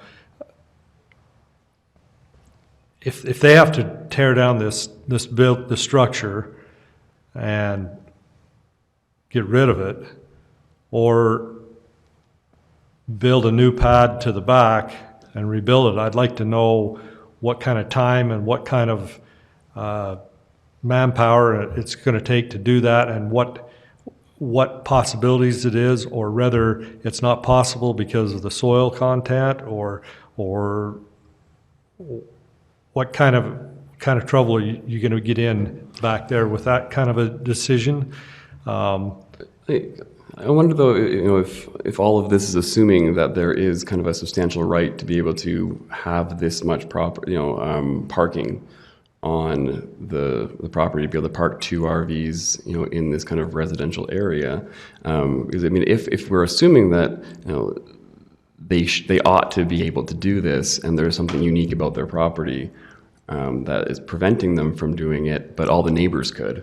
If they have to tear down this structure and get rid of it, or build a new pad to the back and rebuild it, I'd like to know what kind of time and what kind of manpower it's going to take to do that, and what possibilities it is, or whether it's not possible because of the soil content, or what kind of trouble are you going to get in back there with that kind of a decision? I wonder though, you know, if all of this is assuming that there is kind of a substantial right to be able to have this much parking on the property, to be able to park 2 RVs, you know, in this kind of residential area. Because I mean, if we're assuming that, you know, they ought to be able to do this, and there's something unique about their property that is preventing them from doing it, but all the neighbors could,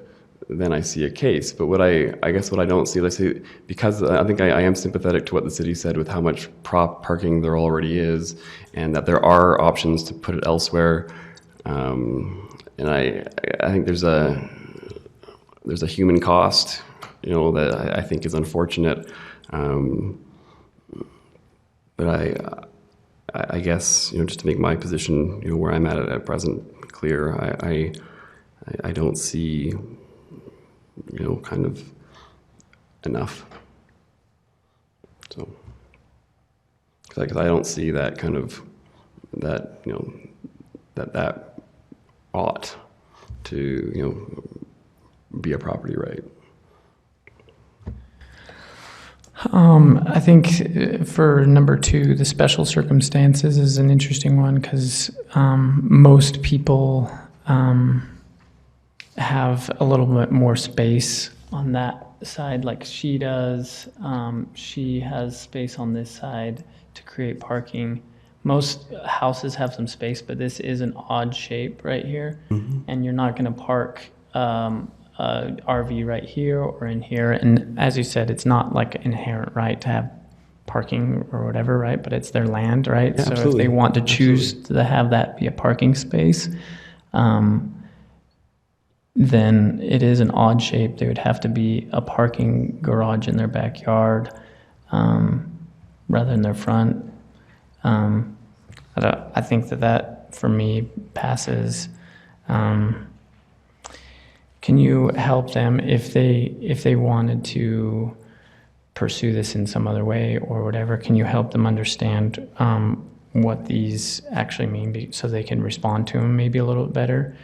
then I see a case. But what I guess what I don't see, let's say, because I think I am sympathetic to what the city said with how much parking there already is, and that there are options to put it elsewhere. And I think there's a human cost, you know, that I think is unfortunate. But I guess, just to make my position, where I'm at present clear, I don't see, kind of enough. So, because I don't see that kind of, that ought to, be a property right. I think for number 2, the special circumstances is an interesting one because most people have a little bit more space on that side like she does. She has space on this side to create parking. Most houses have some space, but this is an odd shape right here. And you're not going to park a RV right here or in here. And as you said, it's not like an inherent right to have parking or whatever, right? But it's their land, right? Yeah, so absolutely. if they want to choose to have that be a parking space, then it is an odd shape. There would have to be a parking garage in their backyard rather than their front. I think that for me passes. Can you help them if they wanted to pursue this in some other way or whatever? Can you help them understand what these actually mean so they can respond to them maybe a little bit better?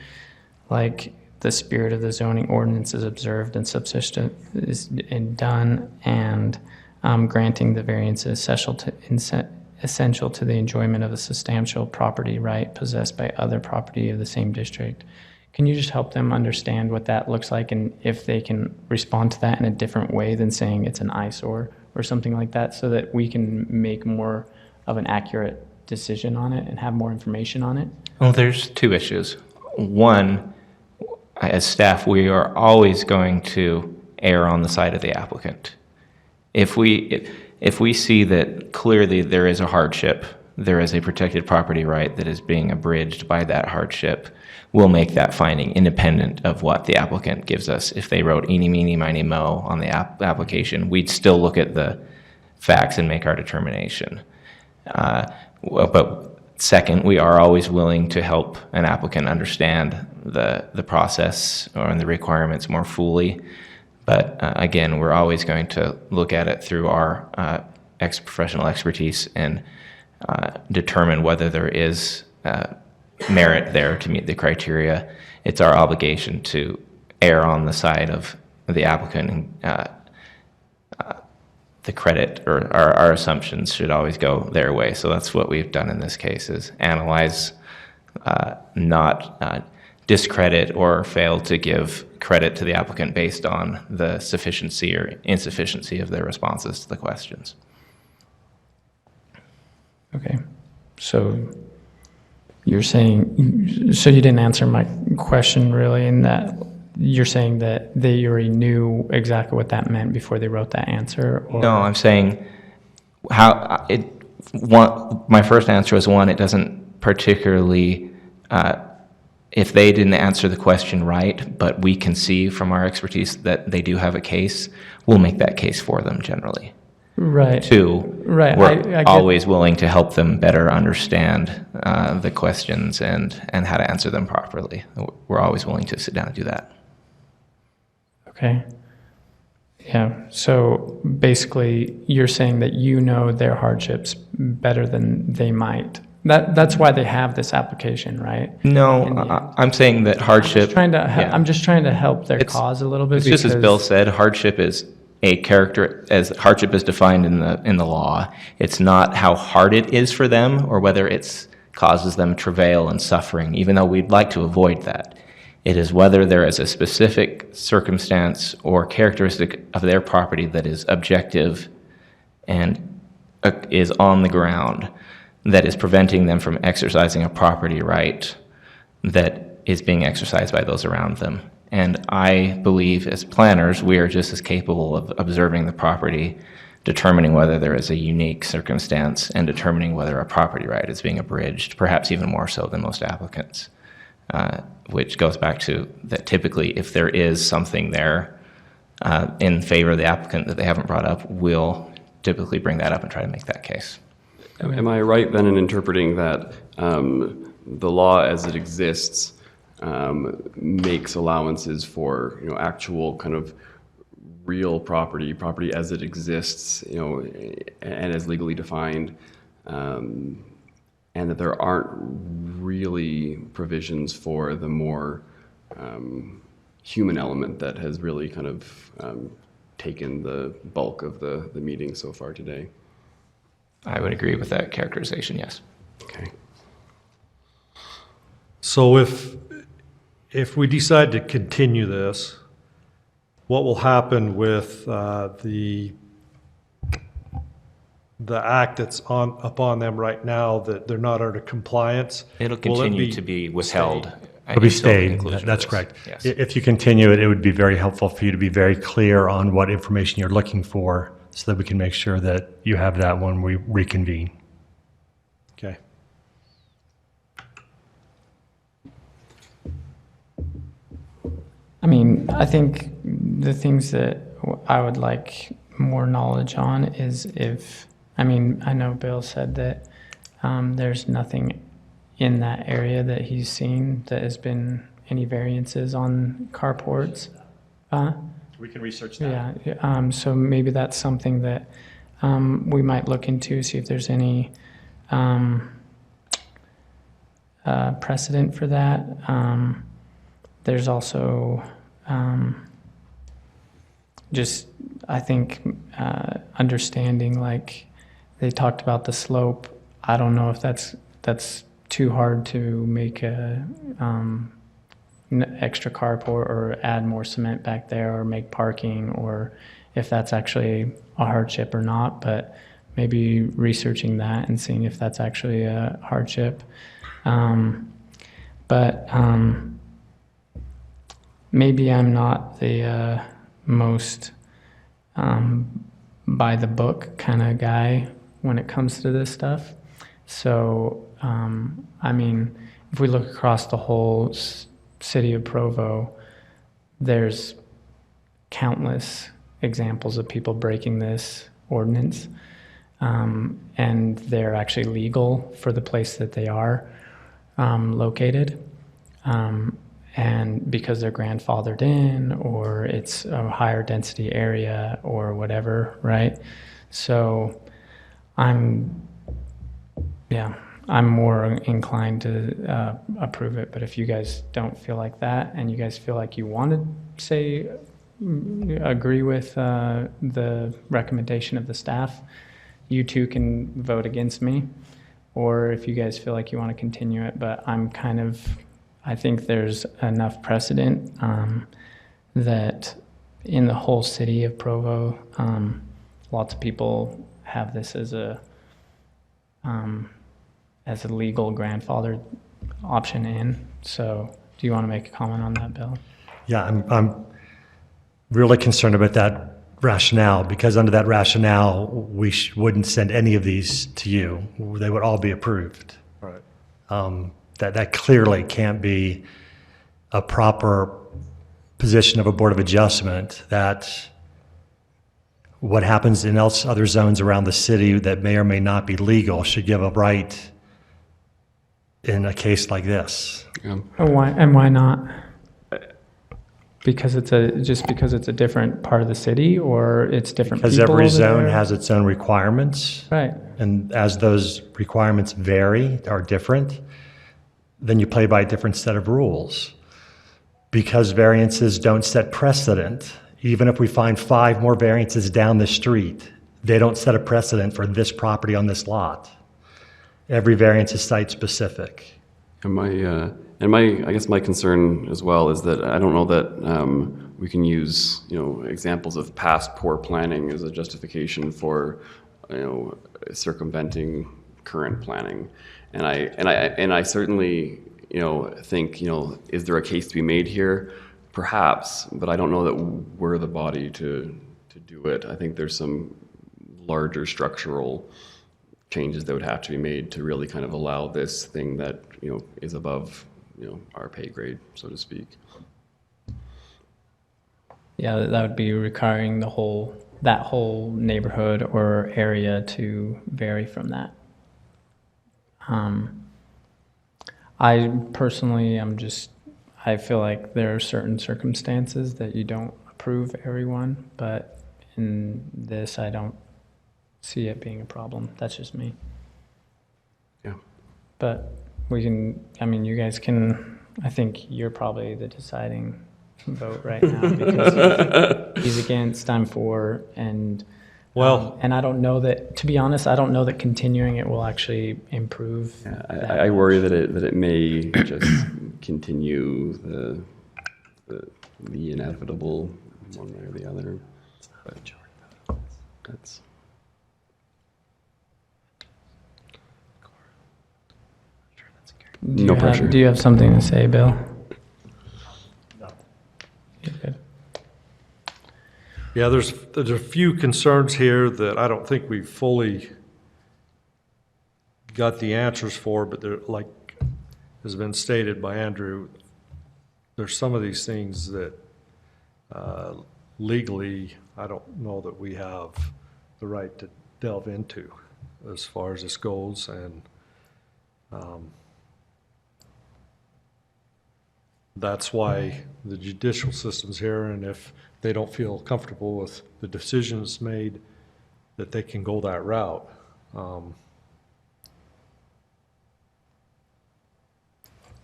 Like the spirit of the zoning ordinance is observed and subsistent is done, and granting the variance is essential to the enjoyment of a substantial property right possessed by other property of the same district. Can you just help them understand what that looks like and if they can respond to that in a different way than saying it's an eyesore or something like that, so that we can make more of an accurate decision on it and have more information on it? Well, there's 2 issues. One, as staff, we are always going to err on the side of the applicant. If we see that clearly there is a hardship, there is a protected property right that is being abridged by that hardship, we'll make that finding independent of what the applicant gives us. If they wrote eeny, meeny, miny, mo on the application, we'd still look at the facts and make our determination. But second, we are always willing to help an applicant understand the process or the requirements more fully. But again, we're always going to look at it through our professional expertise and determine whether there is merit there to meet the criteria. It's our obligation to err on the side of the applicant, and the credit or our assumptions should always go their way. So that's what we've done in this case, is analyze, not discredit or fail to give credit to the applicant based on the sufficiency or insufficiency of their responses to the questions. Okay, so you're saying, so you didn't answer my question really, in that you're saying that they already knew exactly what that meant before they wrote that answer? Or? No, I'm saying my first answer was, one, it doesn't particularly, if they didn't answer the question right, but we can see from our expertise that they do have a case, we'll make that case for them generally. Right. 2, right. we're always willing to help them better understand the questions and how to answer them properly. We're always willing to sit down and do that. Okay. Yeah, so basically you're saying that you know their hardships better than they might. That's why they have this application, right? No, I'm saying that hardship... I'm just trying to help their cause a little bit. It's just as Bill said, hardship is a character, as hardship is defined in the law. It's not how hard it is for them or whether it causes them travail and suffering, even though we'd like to avoid that. It is whether there is a specific circumstance or characteristic of their property that is objective and is on the ground that is preventing them from exercising a property right that is being exercised by those around them. And I believe as planners, we are just as capable of observing the property, determining whether there is a unique circumstance, and determining whether a property right is being abridged, perhaps even more so than most applicants. Which goes back to that typically if there is something there in favor of the applicant that they haven't brought up, we'll typically bring that up and try to make that case. Am I right then in interpreting that the law as it exists makes allowances for, actual kind of real property as it exists, and as legally defined, and that there aren't really provisions for the more human element that has really kind of taken the bulk of the meeting so far today? I would agree with that characterization, yes. Okay. So if we decide to continue this, what will happen with the act that's upon them right now that they're not under compliance? It'll Will it continue to be withheld. It'll be until the stayed. conclusion of That's this. correct. Yes. If you continue it, it would be very helpful for you to be very clear on what information you're looking for so that we can make sure that you have that when we reconvene. Okay. I mean, I think the things that I would like more knowledge on is I know Bill said that there's nothing in that area that he's seen that has been any variances on carports. We can research that. Yeah, so maybe that's something that we might look into, see if there's any precedent for that. There's also just, I think, understanding, like, they talked about the slope. I don't know if that's too hard to make a extra carport or add more cement back there or make parking, or if that's actually a hardship or not, but maybe researching that and seeing if that's actually a hardship. Maybe I'm not the most by the book kind of guy when it comes to this stuff. So, if we look across the whole city of Provo, there's countless examples of people breaking this ordinance, and they're actually legal for the place that they are located. And because they're grandfathered in, or it's a higher density area, or whatever, right? So I'm more inclined to approve it. But if you guys don't feel like that, and you guys feel like you want to say, agree with the recommendation of the staff, you too can vote against me. Or if you guys feel like you want to continue it, but I think there's enough precedent that in the whole city of Provo, lots of people have this as a legal grandfathered option in. So do you want to make a comment on that, Bill? Yeah, I'm really concerned about that rationale, because under that rationale, we wouldn't send any of these to you. They would all be approved. Right. That clearly can't be a proper position of a Board of Adjustment, that what happens in other zones around the city that may or may not be legal should give a right in a case like this. Yeah. Why not? Because it's a different part of the city, or it's different Because people every over zone there? has its own requirements. Right. And as those requirements vary, are different, then you play by a different set of rules. Because variances don't set precedent, even if we find 5 more variances down the street, they don't set a precedent for this property on this lot. Every variance is site-specific. And I guess my concern as well is that I don't know that we can use, examples of past poor planning as a justification for, circumventing current planning. And I certainly, think, is there a case to be made here? Perhaps, but I don't know that we're the body to do it. I think there's some larger structural changes that would have to be made to really kind of allow this thing that, is above, our pay grade, so to speak. Yeah, that would be requiring the whole that whole neighborhood or area to vary from that. I personally, I feel like there are certain circumstances that you don't approve everyone, but in this, I don't see it being a problem. That's just me. Yeah. But we can, I mean, you guys can, I think you're probably the deciding vote right now because he's against, I'm for, and and I don't know that, to be honest, I don't know that continuing it will actually improve. Yeah, that I worry much. that it may just continue the inevitable one way or the other. But that's. No pressure. Do you have something to say, Bill? No. You're good. Yeah, there's a few concerns here that I don't think we've fully got the answers for, but they're, like has been stated by Andrew, there's some of these things that legally, I don't know that we have the right to delve into as far as this goes, and that's why the judicial system's here, and if they don't feel comfortable with the decisions made, that they can go that route.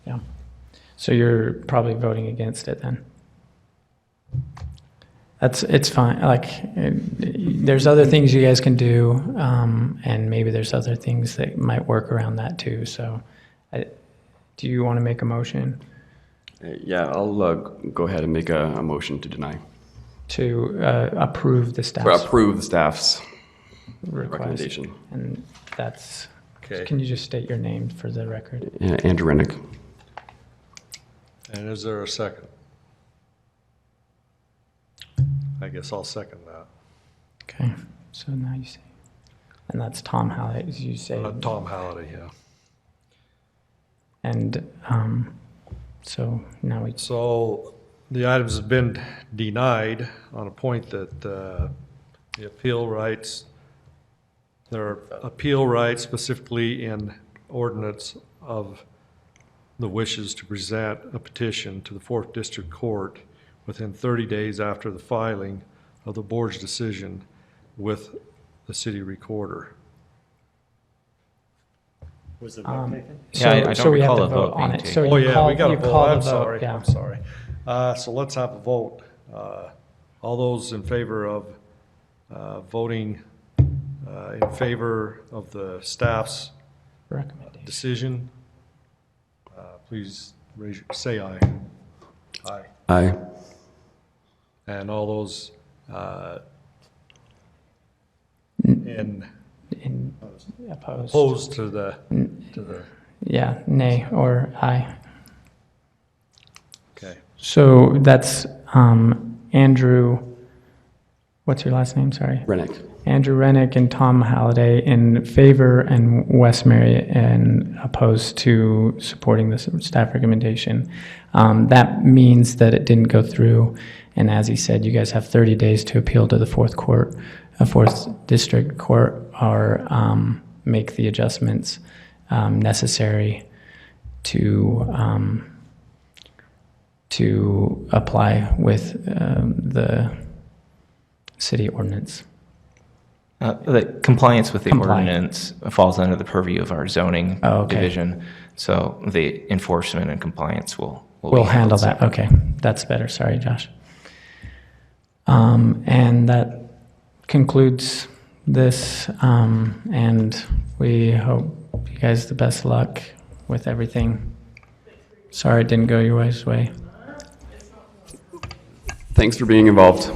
Yeah. So you're probably voting against it then? It's fine. Like, there's other things you guys can do, and maybe there's other things that might work around that too. So, do you want to make a motion? Yeah, I'll go ahead and make a motion to deny. To approve the Or staff's approve the staff's request. recommendation. And that's, Okay. can you just state your name for the record? Andrew Rennick. And is there a second? I guess I'll second that. Okay, so now you say, and that's Tom Hallett, as you say. Tom Halliday, yeah. And so now we, So the items have been denied on a point that the appeal rights, there are appeal rights specifically in ordinance of the wishes to present a petition to the 4th District Court within 30 days after the filing of the board's decision with the city recorder. Was the vote taken? Yeah, I don't so we have recall to a vote vote on being it. taken. So Oh, you yeah, call, we got you a vote. call the I'm vote, sorry, yeah. I'm sorry. So let's have a vote. All those in favor of voting in favor of the staff's Recommendation. decision, please say aye. Aye. Aye. And all those in Opposed. opposed to the, Yeah, nay or aye. okay. So that's Andrew, what's your last name, sorry? Rennick. Andrew Rennick and Tom Halliday in favor, and Wes Mary and opposed to supporting the staff recommendation. That means that it didn't go through, and as he said, you guys have 30 days to appeal to the 4th District Court, or make the adjustments necessary to apply with the city ordinance. The compliance with the Compliant. ordinance falls under the purview of our zoning Oh, okay. division. So the enforcement and compliance will be We'll handle that. separately. Okay, that's better. Sorry, Josh. And that concludes this, and we hope you guys the best luck with everything. Sorry it didn't go your guys' way. Thanks for being involved.